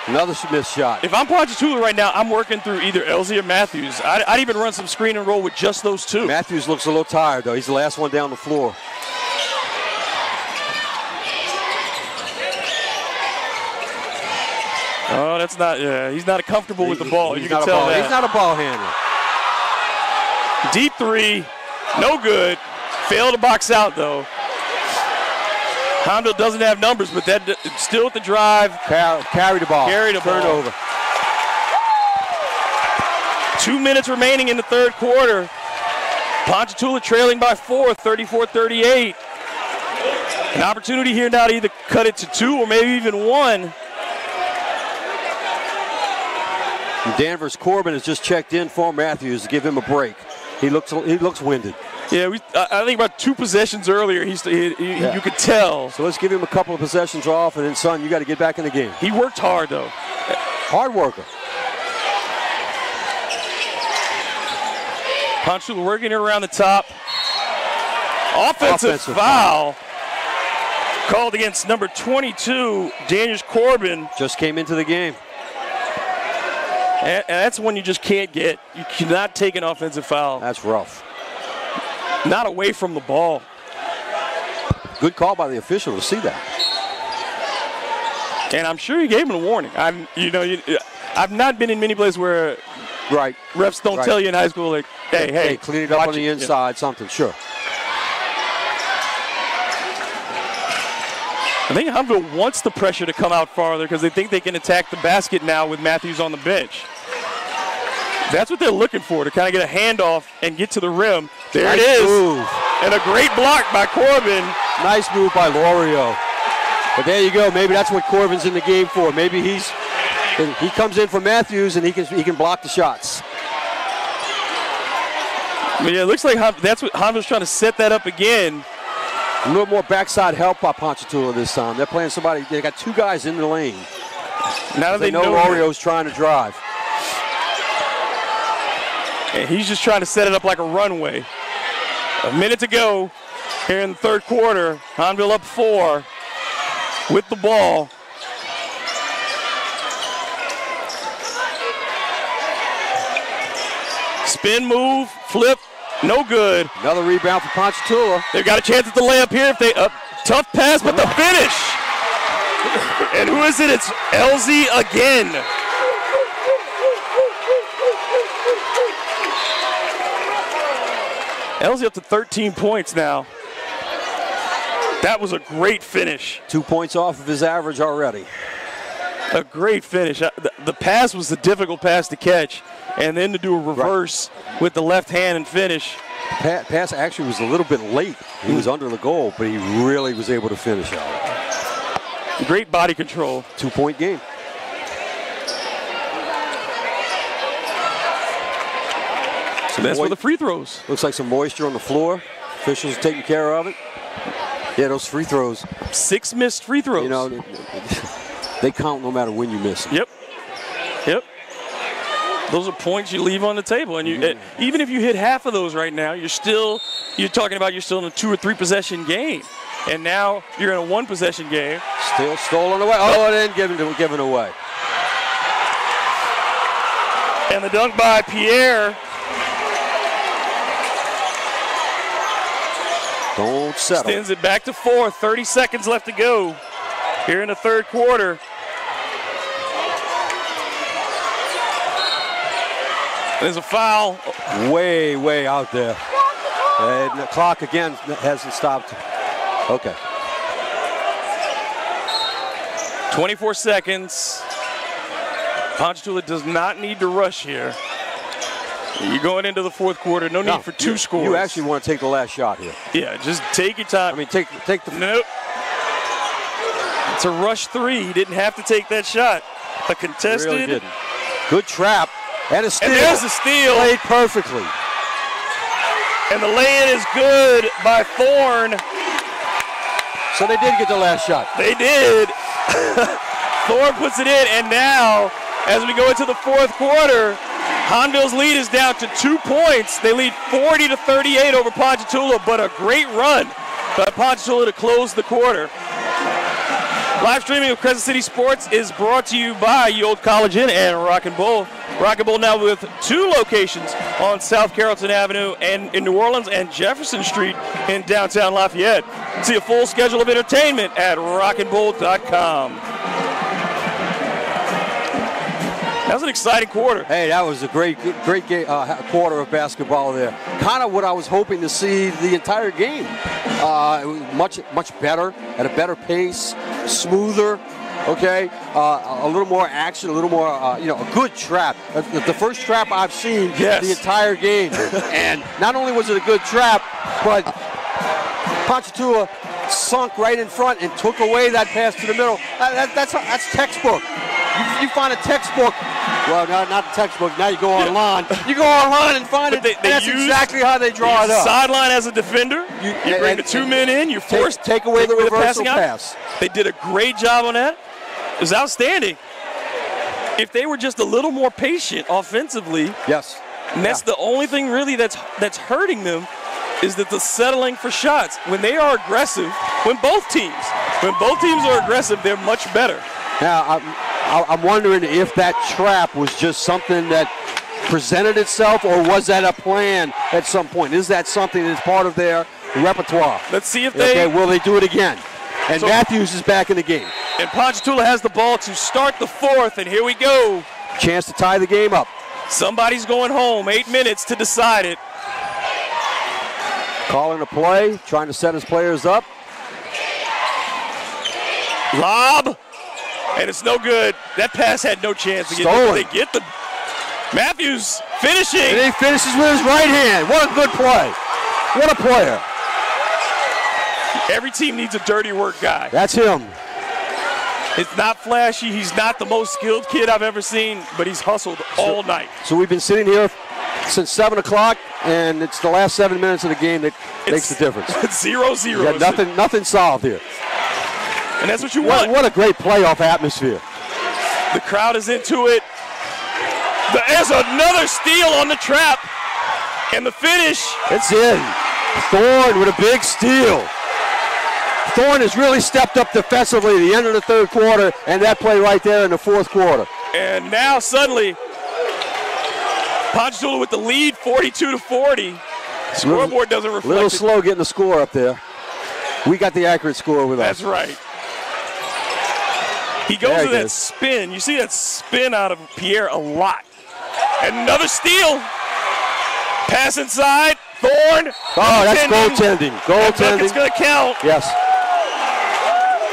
B: Another missed shot.
A: If I'm Ponchatoula right now, I'm working through either Elsie or Matthews. I'd even run some screen and roll with just those 2.
B: Matthews looks a little tired, though. He's the last one down the floor.
A: Oh, that's not, he's not comfortable with the ball. You can tell that.
B: He's not a ball handler.
A: Deep 3, no good. Failed to box out, though. Hahnville doesn't have numbers, but that still at the drive.
B: Carry the ball.
A: Carry the ball.
B: Turnover.
A: 2 minutes remaining in the third quarter. Ponchatoula trailing by 4, 34-38. An opportunity here now to either cut it to 2 or maybe even 1.
B: Danvers Corbin has just checked in for Matthews to give him a break. He looks winded.
A: Yeah, I think about 2 possessions earlier, you could tell.
B: So let's give him a couple of possessions off, and then, son, you got to get back in the game.
A: He worked hard, though.
B: Hard worker.
A: Ponchatoula working it around the top. Offensive foul called against number 22, Daniels Corbin.
B: Just came into the game.
A: And that's one you just can't get. You cannot take an offensive foul.
B: That's rough.
A: Not away from the ball.
B: Good call by the official to see that.
A: And I'm sure he gave him a warning. I've not been in many places where refs don't tell you in high school, like, hey,
B: clean it up on the inside, something, sure.
A: I think Hahnville wants the pressure to come out farther because they think they can attack the basket now with Matthews on the bench. That's what they're looking for, to kind of get a handoff and get to the rim. There it is.
B: Move.
A: And a great block by Corbin.
B: Nice move by Lorio. But there you go. Maybe that's what Corbin's in the game for. Maybe he comes in for Matthews and he can block the shots.
A: But yeah, it looks like that's what Hahnville's trying to set that up again.
B: A little more backside help by Ponchatoula this time. They're playing somebody. They got 2 guys in the lane.
A: Now that they know
B: Lorio's trying to drive.
A: And he's just trying to set it up like a runway. A minute to go here in the third quarter. Hahnville up 4 with the ball. Spin move, flip, no good.
B: Another rebound for Ponchatoula.
A: They've got a chance at the layup here if they tough pass, but the finish. And who is it? It's LZ again. LZ up to 13 points now. That was a great finish.
B: 2 points off of his average already.
A: A great finish. The pass was the difficult pass to catch, and then to do a reverse with the left hand and finish.
B: Pass actually was a little bit late. He was under the goal, but he really was able to finish out.
A: Great body control.
B: 2-point game.
A: So that's for the free throws.
B: Looks like some moisture on the floor. Officials taking care of it. Yeah, those free throws.
A: 6 missed free throws.
B: You know, they count no matter when you miss them.
A: Yep. Those are points you leave on the table, and even if you hit half of those right now, you're talking about you're still in a 2 or 3 possession game, and now you're in a 1 possession game.
B: Still stolen away. Oh, and then given away.
A: And the dunk by Pierre.
B: Don't settle.
A: Extends it back to 4. 30 seconds left to go here in the third quarter. There's a foul.
B: Way out there. And the clock again hasn't stopped. Okay.
A: 24 seconds. Ponchatoula does not need to rush here. You're going into the fourth quarter. No need for 2 scores.
B: You actually want to take the last shot here.
A: Yeah, just take your time.
B: I mean, take the.
A: Nope. It's a rush 3. He didn't have to take that shot. A contested.
B: Really didn't. Good trap. And a steal.
A: And there's a steal.
B: Played perfectly.
A: And the lay-in is good by Thorne.
B: So they did get the last shot.
A: They did. Thorne puts it in, and now, as we go into the fourth quarter, Hahnville's lead is down to 2 points. They lead 40-38 over Ponchatoula, but a great run by Ponchatoula to close the quarter. Live streaming of Crescent City Sports is brought to you by Ye Olde College Inn and Rock and Bull. Rock and Bull now with 2 locations on South Carrollton Avenue and in New Orleans and Jefferson Street in downtown Lafayette. See a full schedule of entertainment at rockandbull.com. That was an exciting quarter.
B: Hey, that was a great game, quarter of basketball there. Kind of what I was hoping to see the entire game. It was much better, at a better pace, smoother. Okay, a little more action, a little more, a good trap. The first trap I've seen the entire game. And not only was it a good trap, but Ponchatoula sunk right in front and took away that pass to the middle. That's textbook. You find a textbook. Well, not a textbook. Now you go online. You go online and find it. That's exactly how they draw it up.
A: Sideline as a defender. You bring the 2 men in. You force
B: take away the reversal pass.
A: They did a great job on that. It was outstanding. If they were just a little more patient offensively,
B: yes,
A: and that's the only thing really that's hurting them, is that the settling for shots. When they are aggressive, when both teams are aggressive, they're much better.
B: Now, I'm wondering if that trap was just something that presented itself, or was that a plan at some point? Is that something that's part of their repertoire?
A: Let's see if they...
B: Okay, will they do it again? And so, Matthews is back in the game.
A: And Ponchatoula has the ball to start the fourth, and here we go.
B: Chance to tie the game up.
A: Somebody's going home. 8 minutes to decide it.
B: Calling a play, trying to set his players up.
A: Lob. And it's no good. That pass had no chance to get the Matthews finishing.
B: And he finishes with his right hand. What a good play. What a player.
A: Every team needs a dirty work guy.
B: That's him.
A: It's not flashy. He's not the most skilled kid I've ever seen, but he's hustled all night.
B: So we've been sitting here since 7 o'clock, and it's the last 7 minutes of the game that makes the difference.
A: It's 0-0.
B: Yeah, nothing solved here.
A: And that's what you want.
B: What a great playoff atmosphere.
A: The crowd is into it. There's another steal on the trap. And the finish.
B: It's in. Thorne with a big steal. Thorne has really stepped up defensively at the end of the third quarter, and that play right there in the fourth quarter.
A: And now suddenly, Ponchatoula with the lead, 42-40. Scoreboard doesn't reflect it.
B: A little slow getting the score up there. We got the accurate score with us.
A: That's right. He goes to that spin. You see that spin out of Pierre a lot. And another steal. Pass inside. Thorne.
B: Oh, that's goaltending. Goaltending.
A: It's going to count.
B: Yes.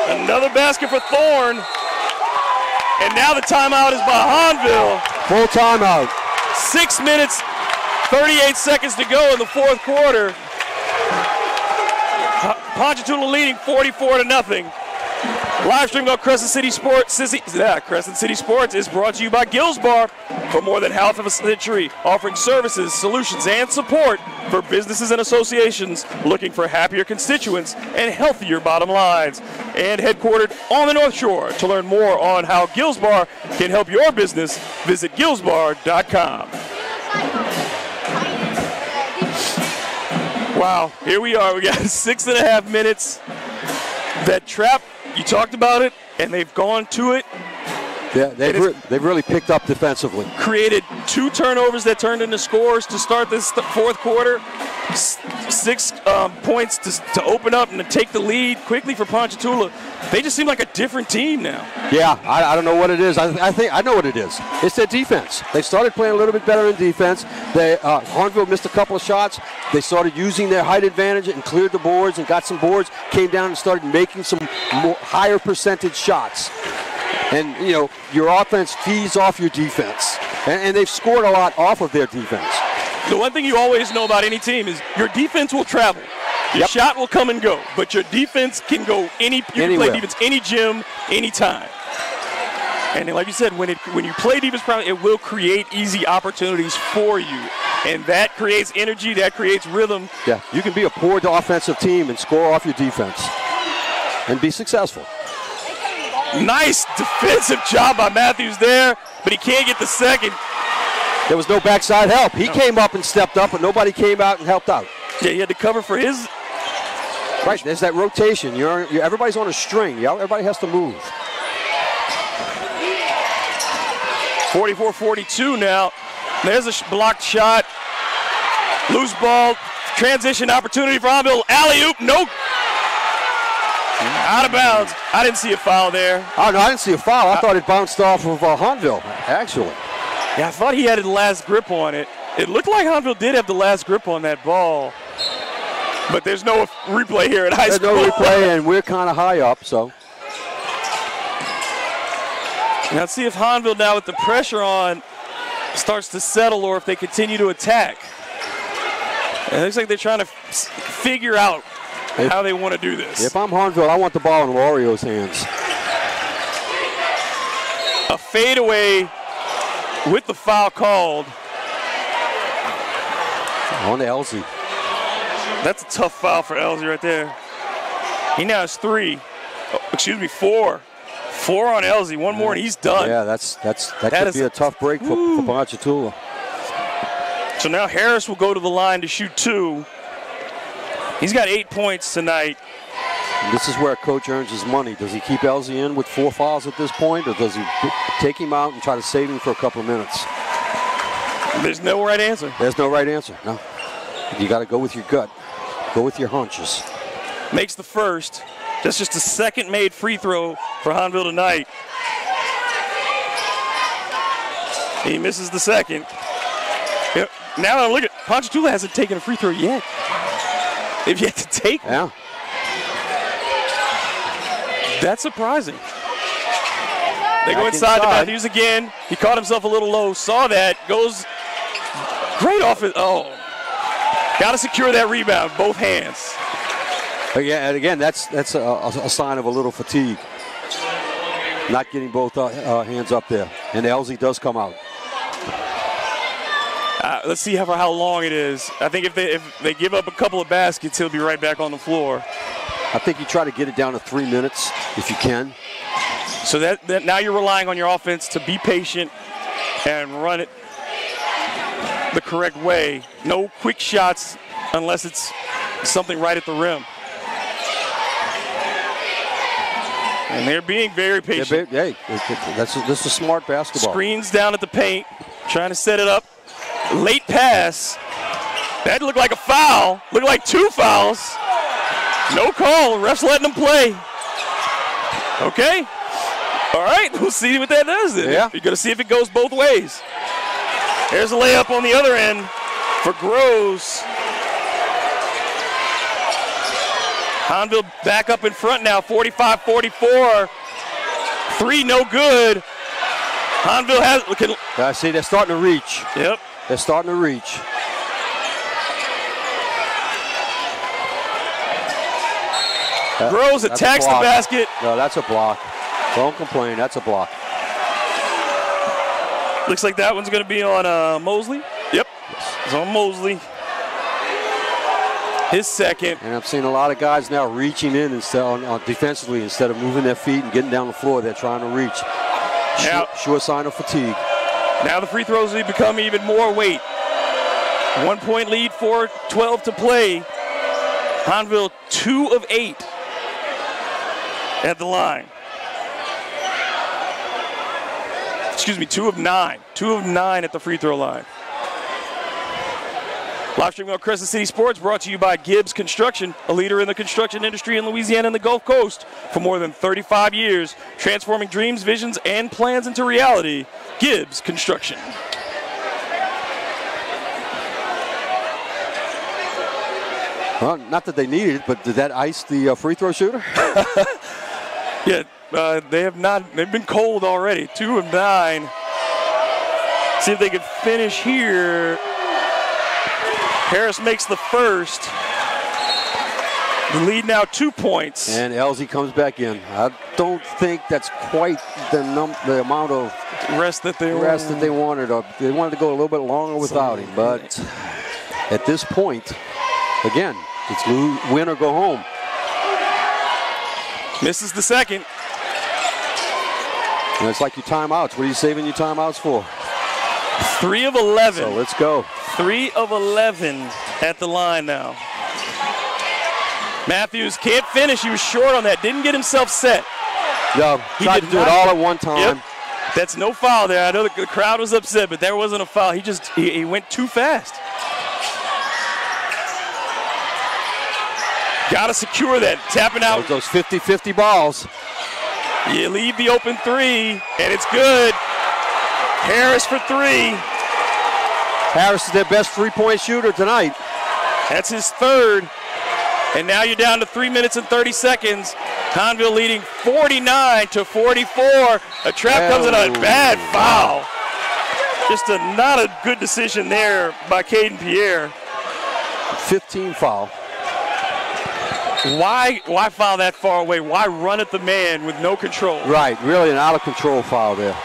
A: Another basket for Thorne. And now the timeout is by Hahnville.
B: Full timeout.
A: 6 minutes, 38 seconds to go in the fourth quarter. Ponchatoula leading 44-0. Live streaming on Crescent City Sports. Crescent City Sports is brought to you by Gills Bar. For more than half of a century, offering services, solutions, and support for businesses and associations looking for happier constituents and healthier bottom lines. And headquartered on the North Shore. To learn more on how Gills Bar can help your business, visit gillsbar.com. Wow, here we are. We got 6.5 minutes. That trap, you talked about it, and they've gone to it.
B: Yeah, they've really picked up defensively.
A: Created 2 turnovers that turned into scores to start this fourth quarter. 6 points to open up and to take the lead quickly for Ponchatoula. They just seem like a different team now.
B: Yeah, I don't know what it is. I think I know what it is. It's their defense. They started playing a little bit better in defense. Hahnville missed a couple of shots. They started using their height advantage and cleared the boards and got some boards, came down and started making some higher percentage shots. And, you know, your offense feeds off your defense. And they've scored a lot off of their defense.
A: The one thing you always know about any team is your defense will travel. Your shot will come and go, but your defense can go you can play defense any gym, anytime. And like you said, when you play defense properly, it will create easy opportunities for you. And that creates energy, that creates rhythm.
B: Yeah, you can be a poor offensive team and score off your defense and be successful.
A: Nice defensive job by Matthews there, but he can't get the second.
B: There was no backside help. He came up and stepped up, but nobody came out and helped out.
A: Yeah, he had to cover for his.
B: Right, there's that rotation. Everybody's on a string. Yeah, everybody has to move.
A: 44-42 now. There's a blocked shot. Loose ball. Transition opportunity for Hahnville. Alley-oop. Nope. Out of bounds. I didn't see a foul there.
B: Oh, no, I didn't see a foul. I thought it bounced off of Hahnville, actually.
A: Yeah, I thought he had the last grip on it. It looked like Hahnville did have the last grip on that ball. But there's no replay here at high school.
B: There's no replay, and we're kind of high up, so.
A: Now let's see if Hahnville now with the pressure on starts to settle or if they continue to attack. And it looks like they're trying to figure out how they want to do this.
B: If I'm Hahnville, I want the ball in Lorio's hands.
A: A fadeaway with the foul called.
B: On to Elsie.
A: That's a tough foul for Elsie right there. He now has 4. 4 on Elsie. One more and he's done.
B: Yeah, that could be a tough break for Ponchatoula.
A: So now Harris will go to the line to shoot 2. He's got 8 points tonight.
B: And this is where a coach earns his money. Does he keep Elsie in with 4 fouls at this point, or does he take him out and try to save him for a couple of minutes?
A: There's no right answer.
B: There's no right answer, no. You got to go with your gut. Go with your hunches.
A: Makes the first. That's just a second made free throw for Hahnville tonight. He misses the second. Yep. Now look at Ponchatoula hasn't taken a free throw yet. They've yet to take one.
B: Yeah.
A: That's surprising. They go inside to Matthews again. He caught himself a little low, saw that, goes great off it. Oh. Got to secure that rebound, both hands.
B: Yeah, and again, that's a sign of a little fatigue. Not getting both hands up there. And Elsie does come out.
A: Let's see how long it is. I think if they give up a couple of baskets, he'll be right back on the floor.
B: I think you try to get it down to 3 minutes if you can.
A: So that now you're relying on your offense to be patient and run it the correct way. No quick shots unless it's something right at the rim. And they're being very patient.
B: Hey, this is smart basketball.
A: Screens down at the paint, trying to set it up. Late pass. That looked like a foul. Looked like 2 fouls. No call. Ref's letting them play. Okay. All right. We'll see what that does then.
B: Yeah.
A: You're going to see if it goes both ways. There's a layup on the other end for Groves. Hahnville back up in front now, 45-44. 3 no good. Hahnville has.
B: I see they're starting to reach.
A: Yep.
B: They're starting to reach.
A: Groves attacks the basket.
B: No, that's a block. Don't complain. That's a block.
A: Looks like that one's going to be on Mosley. Yep. It's on Mosley. His second.
B: And I've seen a lot of guys now reaching in defensively instead of moving their feet and getting down the floor. They're trying to reach. Sure sign of fatigue.
A: Now the free throws have become even more weight. 1 point lead, 4:12 to play. Hahnville 2 of 8 at the line. Excuse me, 2 of 9. 2 of 9 at the free throw line. Live streaming on Crescent City Sports, brought to you by Gibbs Construction, a leader in the construction industry in Louisiana and the Gulf Coast for more than 35 years, transforming dreams, visions, and plans into reality. Gibbs Construction.
B: Well, not that they needed it, but did that ice the free throw shooter?
A: Yeah, they have not. They've been cold already. 2 of 9. See if they can finish here. Harris makes the first. The lead now 2 points.
B: And Elsie comes back in. I don't think that's quite the amount of
A: rest that they
B: wanted. They wanted to go a little bit longer without him. But at this point, again, it's win or go home.
A: Misses the second.
B: And it's like your timeouts. What are you saving your timeouts for?
A: 3 of 11.
B: So let's go.
A: 3 of 11 at the line now. Matthews can't finish. He was short on that. Didn't get himself set.
B: No, he tried to do it all at one time.
A: Yep. That's no foul there. I know the crowd was upset, but there wasn't a foul. He went too fast. Got to secure that. Tapping out.
B: Those 50-50 balls.
A: You leave the open 3, and it's good. Harris for 3.
B: Harris is their best three-point shooter tonight.
A: That's his 3rd. And now you're down to 3 minutes and 30 seconds. Hahnville leading 49-44. A trap comes in a bad foul. Just not a good decision there by Caden Pierre.
B: 15 foul.
A: Why foul that far away? Why run at the man with no control?
B: Right, really an out-of-control foul there.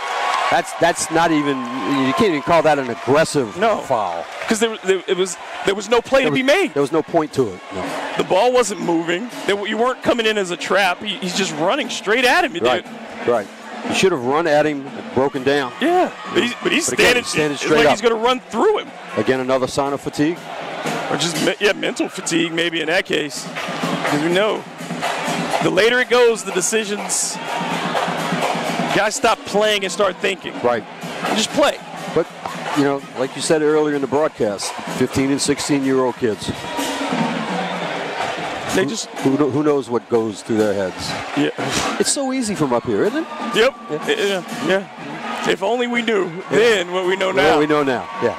B: That's not even, you can't even call that an aggressive foul.
A: Because there was no play to be made.
B: There was no point to it. No.
A: The ball wasn't moving. You weren't coming in as a trap. He's just running straight at him.
B: Right. You should have run at him, broken down.
A: Yeah, but he's standing
B: straight
A: it's like
B: up.
A: He's going to run through him.
B: Again, another sign of fatigue?
A: Or just mental fatigue maybe in that case. Because we know the later it goes, the decisions, guys stop playing and start thinking.
B: Right.
A: Just play.
B: But, like you said earlier in the broadcast, 15 and 16-year-old kids.
A: They just
B: who knows what goes through their heads.
A: Yeah.
B: It's so easy from up here, isn't it?
A: Yep. Yeah. If only we knew then what we know now.
B: What we know now, yeah.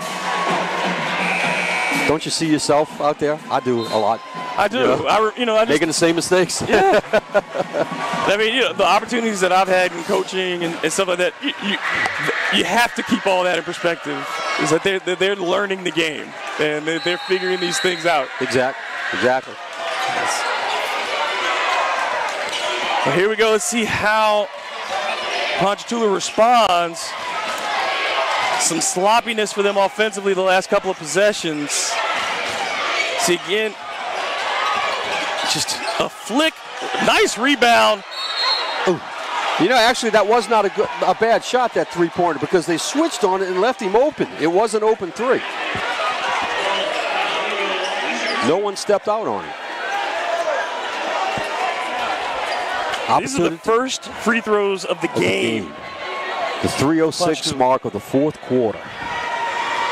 B: Don't you see yourself out there? I do a lot.
A: I do. I just,
B: making the same mistakes.
A: Yeah. I mean, the opportunities that I've had in coaching and stuff like that, you have to keep all that in perspective. Is that they're learning the game and they're figuring these things out.
B: Exactly.
A: Well, here we go. Let's see how Ponchatoula responds. Some sloppiness for them offensively the last couple of possessions. See again, just a flick, nice rebound.
B: Ooh. Actually, that was not a bad shot, that three-pointer, because they switched on it and left him open. It was an open three. No one stepped out on him.
A: These are the first free throws of the game.
B: The 3:06 mark of the fourth quarter.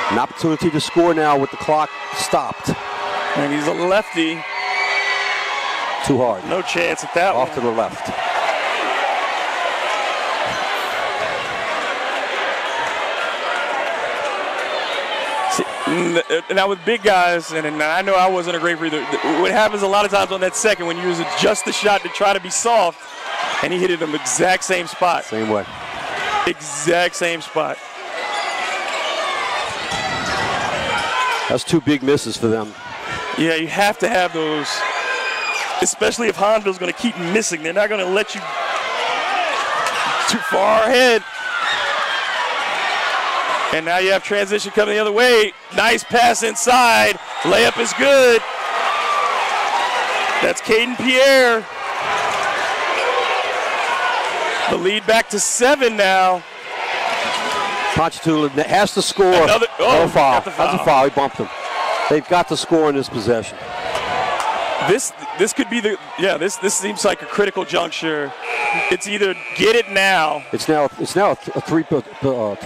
B: An opportunity to score now with the clock stopped.
A: And he's a lefty.
B: Too hard.
A: No chance at that one.
B: Off to the left.
A: Now with big guys, and I know I wasn't a great free throw. What happens a lot of times on that second when you adjust the shot to try to be soft, and he hit it in the exact same spot.
B: Same way.
A: Exact same spot.
B: That's two big misses for them.
A: Yeah, you have to have those, especially if Hahnville's going to keep missing. They're not going to let you too far ahead. And now you have transition coming the other way. Nice pass inside. Layup is good. That's Caden Pierre. The lead back to 7 now.
B: Ponchatoula has to score. Foul. That's a foul. He bumped him. They've got to score in this possession.
A: This could be this seems like a critical juncture. It's either get it now.
B: It's now a three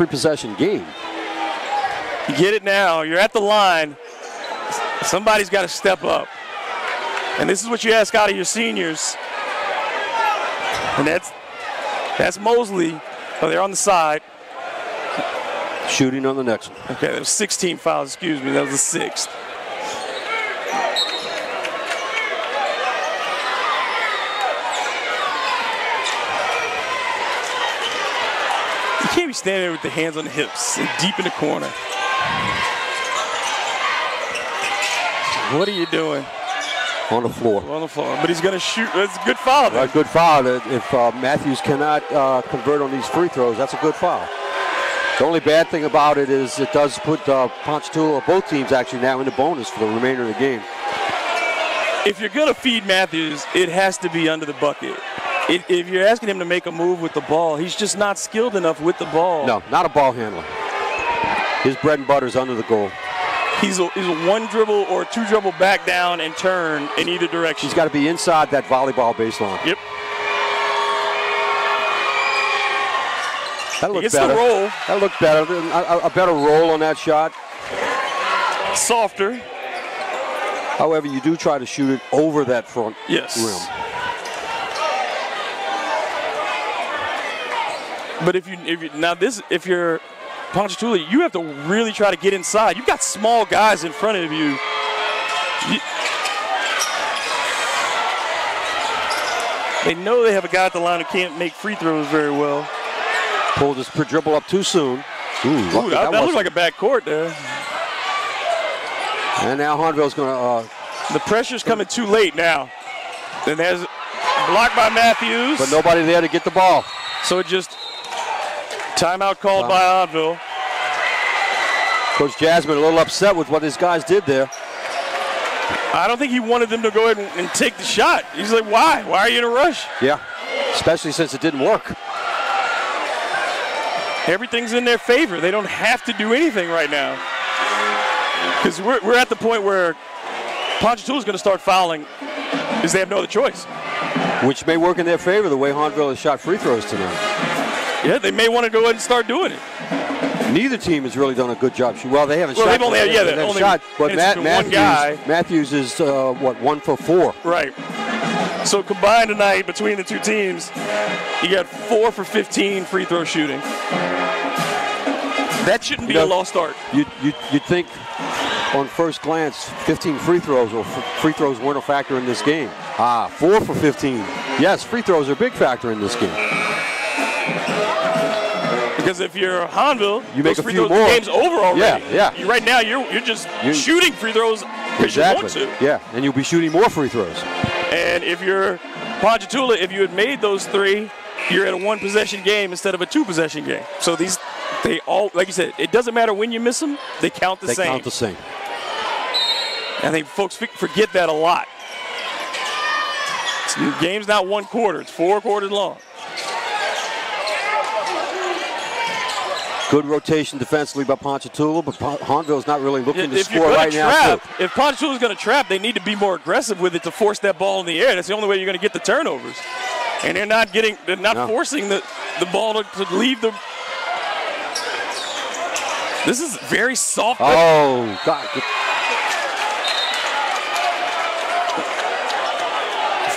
B: possession game.
A: You get it now. You're at the line. Somebody's got to step up. And this is what you ask out of your seniors. And that's Mosley. Oh, they're on the side.
B: Shooting on the next one.
A: Okay, there was 16 fouls, excuse me. That was the 6th. You can't be standing there with the hands on the hips and deep in the corner. What are you doing?
B: On the floor.
A: On the floor. But he's going to shoot. That's a good foul.
B: A good foul. If Matthews cannot convert on these free throws, that's a good foul. The only bad thing about it is it does put Ponchatoula, both teams actually, now in the bonus for the remainder of the game.
A: If you're going to feed Matthews, it has to be under the bucket. If you're asking him to make a move with the ball, he's just not skilled enough with the ball.
B: No, not a ball handler. His bread and butter is under the goal.
A: He's a one dribble or two dribble back down and turn in either direction.
B: He's got to be inside that volleyball baseline.
A: Yep.
B: That looked
A: better. The roll.
B: That looked better. A better roll on that shot.
A: Softer.
B: However, you do try to shoot it over that front rim.
A: But if you're Ponchatoula, you have to really try to get inside. You've got small guys in front of you. They know they have a guy at the line who can't make free throws very well.
B: Pulled his dribble up too soon.
A: Ooh, that looked like a backcourt there.
B: And now Hahnville's going to...
A: the pressure's coming too late now. Then there's blocked by Matthews.
B: But nobody there to get the ball.
A: So it just timeout called by Hahnville.
B: Coach Jasmine a little upset with what his guys did there.
A: I don't think he wanted them to go ahead and take the shot. He's like, why? Why are you in a rush?
B: Yeah, especially since it didn't work.
A: Everything's in their favor. They don't have to do anything right now. Because we're at the point where Ponchatoula is going to start fouling because they have no other choice.
B: Which may work in their favor the way Hahnville has shot free throws tonight.
A: Yeah, they may want to go ahead and start doing it.
B: Neither team has really done a good job. Well, they haven't
A: well,
B: shot.
A: They've only
B: shot. But
A: Matthews
B: is, 1 for 4.
A: Right. So combined tonight between the two teams, you got 4 for 15 free throw shooting. That shouldn't be a lost start.
B: You'd think on first glance 15 free throws or free throws weren't a factor in this game. 4 for 15. Yes, free throws are a big factor in this game.
A: Because if you're Hahnville,
B: you make a
A: free
B: few
A: throws,
B: more.
A: The game's over already.
B: Yeah.
A: Right now, you're just shooting free throws because you want to.
B: Yeah, and you'll be shooting more free throws.
A: And if you're Ponchatoula, if you had made those 3, you're at a 1-possession game instead of a 2-possession game. So they all, like you said, it doesn't matter when you miss them, they count the same.
B: They count the same.
A: I think folks forget that a lot. The game's not 1 quarter, it's 4 quarters long.
B: Good rotation defensively by Ponchatoula, but Hahnville's not really looking to score right now.
A: If Ponchatoula's going to trap, they need to be more aggressive with it to force that ball in the air. That's the only way you're going to get the turnovers. And they're not forcing the ball to leave the. This is very soft.
B: Oh, God.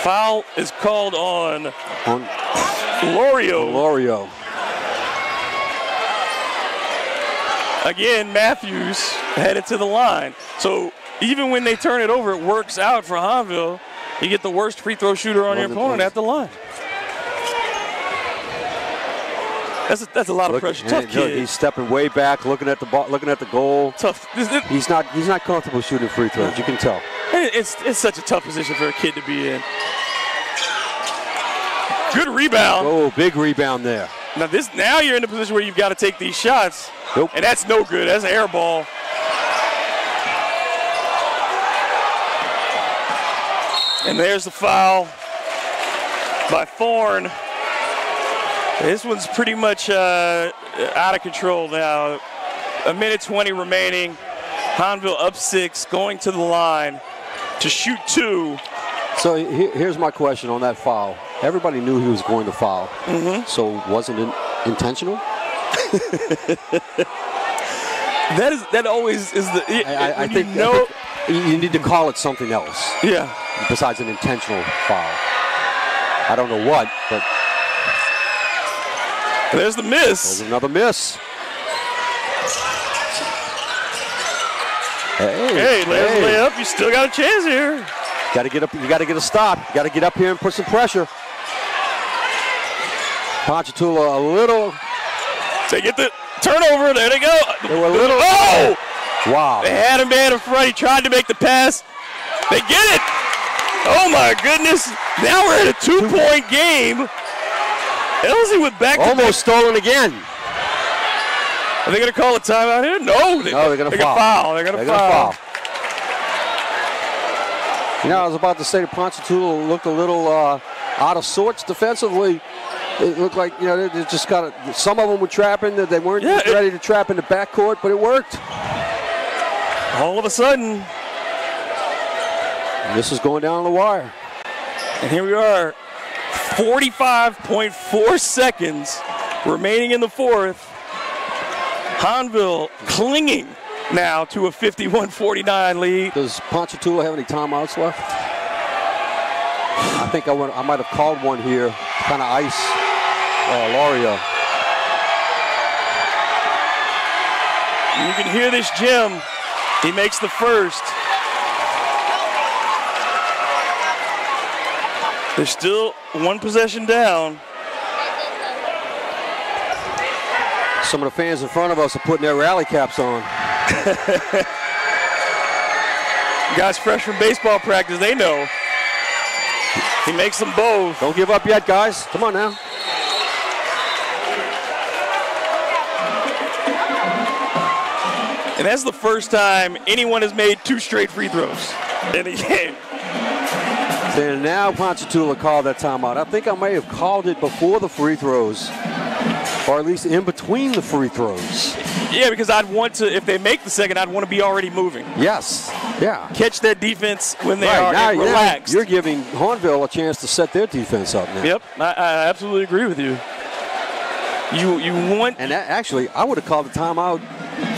A: Foul is called on Lorio. Again, Matthews headed to the line. So even when they turn it over, it works out for Hahnville. You get the worst free throw shooter on your opponent at the line. That's a lot of pressure. Tough kid.
B: He's stepping way back, looking at the ball, looking at the goal.
A: Tough.
B: He's not comfortable shooting free throws. You can tell.
A: It's such a tough position for a kid to be in. Good rebound.
B: Oh, big rebound there.
A: Now you're in a position where you've got to take these shots.
B: Nope.
A: And that's no good. That's an air ball. And there's the foul by Thorne. This one's pretty much out of control now. 1:20 remaining. Hahnville up 6, going to the line to shoot 2.
B: So here's my question on that foul. Everybody knew he was going to foul.
A: Mm-hmm.
B: So wasn't it intentional?
A: That always is the.
B: I think you need to call it something else.
A: Yeah.
B: Besides an intentional foul. I don't know what, but.
A: There's the miss.
B: There's another miss.
A: Hey, there's a layup. You still got a chance here.
B: Got to get up. You got to get a stop. You got to get up here and put some pressure. Ponchatoula a little.
A: They get the turnover. There they go.
B: They were a little.
A: Oh!
B: Wow.
A: They had a man in front. He tried to make the pass. They get it. Oh my goodness. Now we're in a 2-point game. Elsie with back.
B: Almost stolen again.
A: Are they going to call a timeout here? No.
B: They're going to foul.
A: They're going to foul.
B: You know, I was about to say that Ponchatoula looked a little out of sorts defensively. It looked like, you know, they just got some of them were trapping. They weren't ready to trap in the backcourt, but it worked.
A: All of a sudden.
B: And this is going down the wire.
A: And here we are, 45.4 seconds remaining in the fourth. Hahnville clinging now to a 51-49 lead.
B: Does Ponchatoula have any timeouts left? I think I might have called one here, kind of ice Lorio.
A: You can hear this Jim. He makes the first. They're still 1 possession down.
B: Some of the fans in front of us are putting their rally caps on.
A: Guys fresh from baseball practice, they know. He makes them both.
B: Don't give up yet, guys. Come on now.
A: And that's the first time anyone has made 2 straight free throws in a game.
B: And now Ponchatoula called that timeout. I think I may have called it before the free throws, or at least in between the free throws.
A: Yeah, because I'd want to, if they make the second, I'd want to be already moving.
B: Yes, yeah.
A: Catch that defense when they
B: right,
A: are
B: now,
A: relaxed.
B: You're giving Hahnville a chance to set their defense up now.
A: Yep, I absolutely agree with you. You want...
B: And actually, I would have called the timeout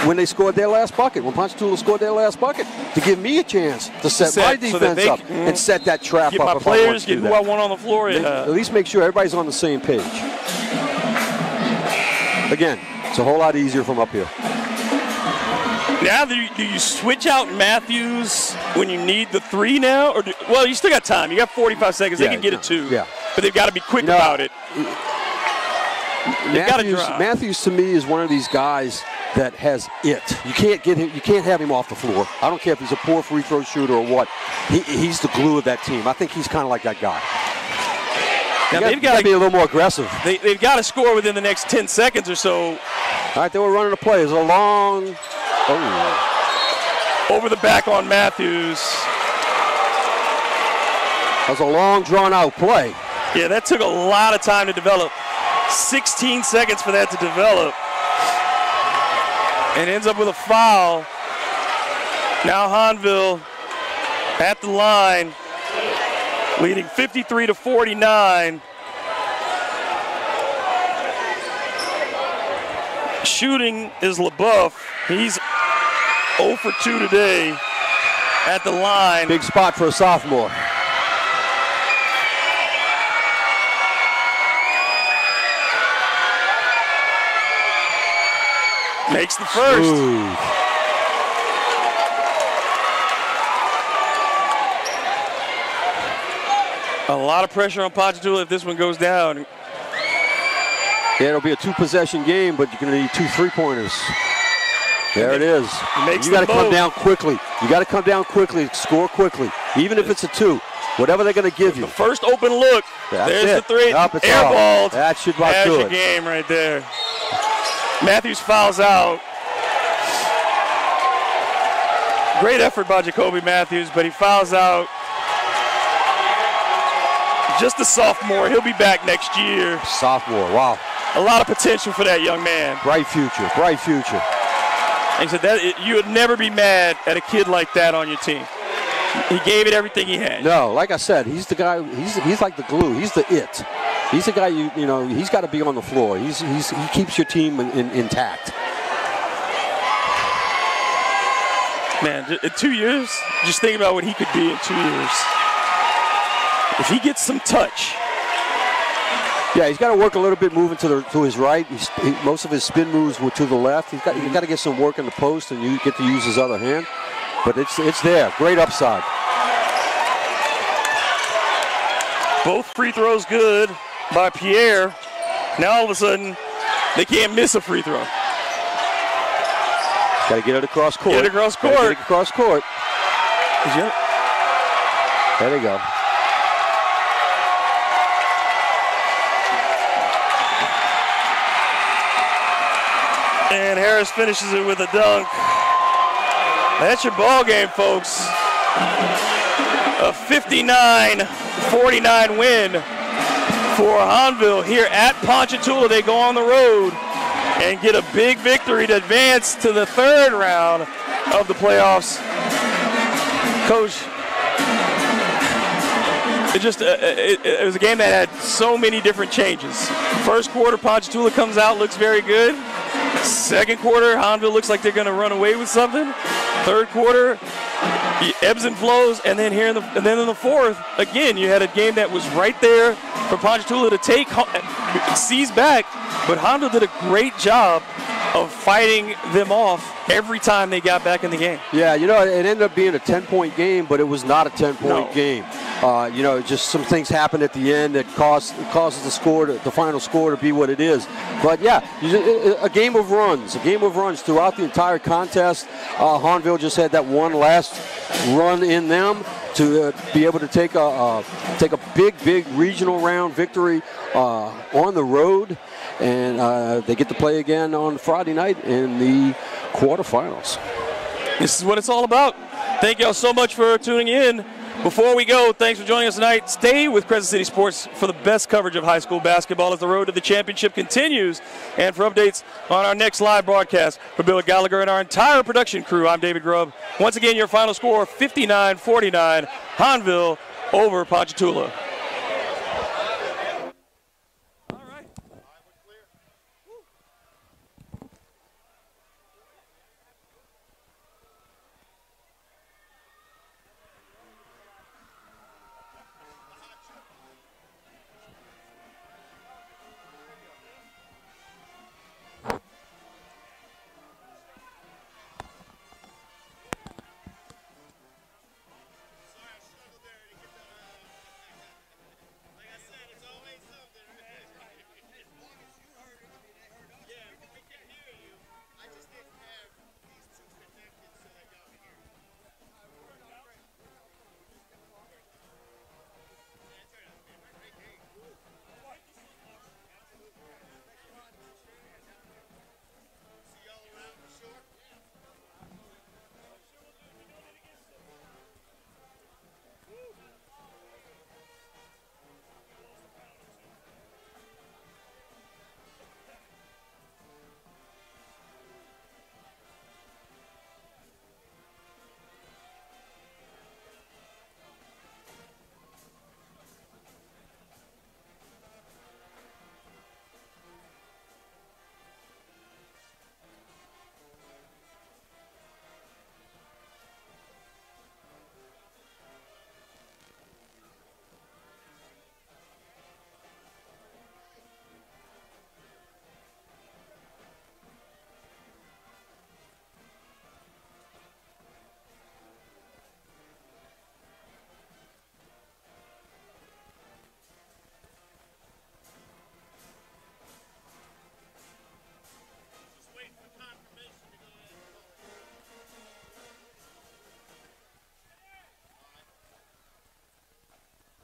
B: when they scored their last bucket, when Ponchatoula scored their last bucket, to give me a chance to set my defense up and set that trap
A: get
B: up.
A: My players, get who I want on the floor.
B: At least make sure everybody's on the same page. Again, it's a whole lot easier from up here.
A: Now, do you switch out Matthews when you need the 3 now? Or well, you still got time. You got 45 seconds. They can get it 2.
B: Yeah.
A: But they've got to be quick about it.
B: Matthews to me is one of these guys that has it. You can't get him. You can't have him off the floor. I don't care if he's a poor free throw shooter or what. He's the glue of that team. I think he's kind of like that guy. Now they've got to be a little more aggressive.
A: They've got to score within the next 10 seconds or so.
B: All right, they were running a play. It was a long.
A: Over the back on Matthews.
B: That was a long, drawn-out play.
A: Yeah, that took a lot of time to develop. 16 seconds for that to develop. And ends up with a foul. Now Hahnville at the line, leading 53-49. Shooting is LaBeouf. He's 0 for 2 today at the line.
B: Big spot for a sophomore.
A: Makes the first.
B: Smooth.
A: A lot of pressure on Ponchatoula if this one goes down.
B: Yeah, it'll be a 2-possession game, but you're going to need 2 3-pointers. There it is. You got to come down quickly. You got to come down quickly, score quickly, even if it's a 2. Whatever they're going to give you.
A: The first open look. There's the 3.
B: Airballed. That should about do it.
A: That's your game right there. Matthews fouls out. Great effort by Jacoby Matthews, but he fouls out. Just a sophomore. He'll be back next year.
B: Sophomore, wow.
A: A lot of potential for that young man.
B: Bright future, bright future.
A: And he said you would never be mad at a kid like that on your team. He gave it everything he had.
B: No, like I said, he's the guy. He's like the glue. He's the it. He's the guy. You know. He's got to be on the floor. He keeps your team intact.
A: Man, in 2 years, just think about what he could be in 2 years. If he gets some touch.
B: Yeah, he's got to work a little bit moving to his right. Most of his spin moves were to the left. He's got to get some work in the post, and you get to use his other hand. But it's there. Great upside.
A: Both free throws good by Pierre. Now all of a sudden, they can't miss a free throw.
B: Got to get it across court.
A: Get it across court.
B: Get it across court. There they go.
A: And Harris finishes it with a dunk. That's your ball game, folks. A 59-49 win for Hahnville here at Ponchatoula. They go on the road and get a big victory to advance to the 3rd round of the playoffs. Coach, it was a game that had so many different changes. First quarter, Ponchatoula comes out, looks very good. Second quarter, Hahnville looks like they're going to run away with something. Third quarter, ebbs and flows, and then in the fourth, again, you had a game that was right there for Ponchatoula to take, seize back, but Hahnville did a great job of fighting them off every time they got back in the game.
B: Yeah, you know, it ended up being a 10-point game, but it was not a 10-point game. You know, just some things happened at the end that causes the final score to be what it is. But yeah, a game of runs throughout the entire contest. Hahnville just had that one last run in them, to be able to take a big regional round victory on the road, and they get to play again on Friday night in the quarterfinals.
A: This is what it's all about. Thank y'all so much for tuning in. Before we go, thanks for joining us tonight. Stay with Crescent City Sports for the best coverage of high school basketball as the road to the championship continues. And for updates on our next live broadcast, for Bill Gallagher and our entire production crew, I'm David Grubb. Once again, your final score, 59-49, Hahnville over Ponchatoula.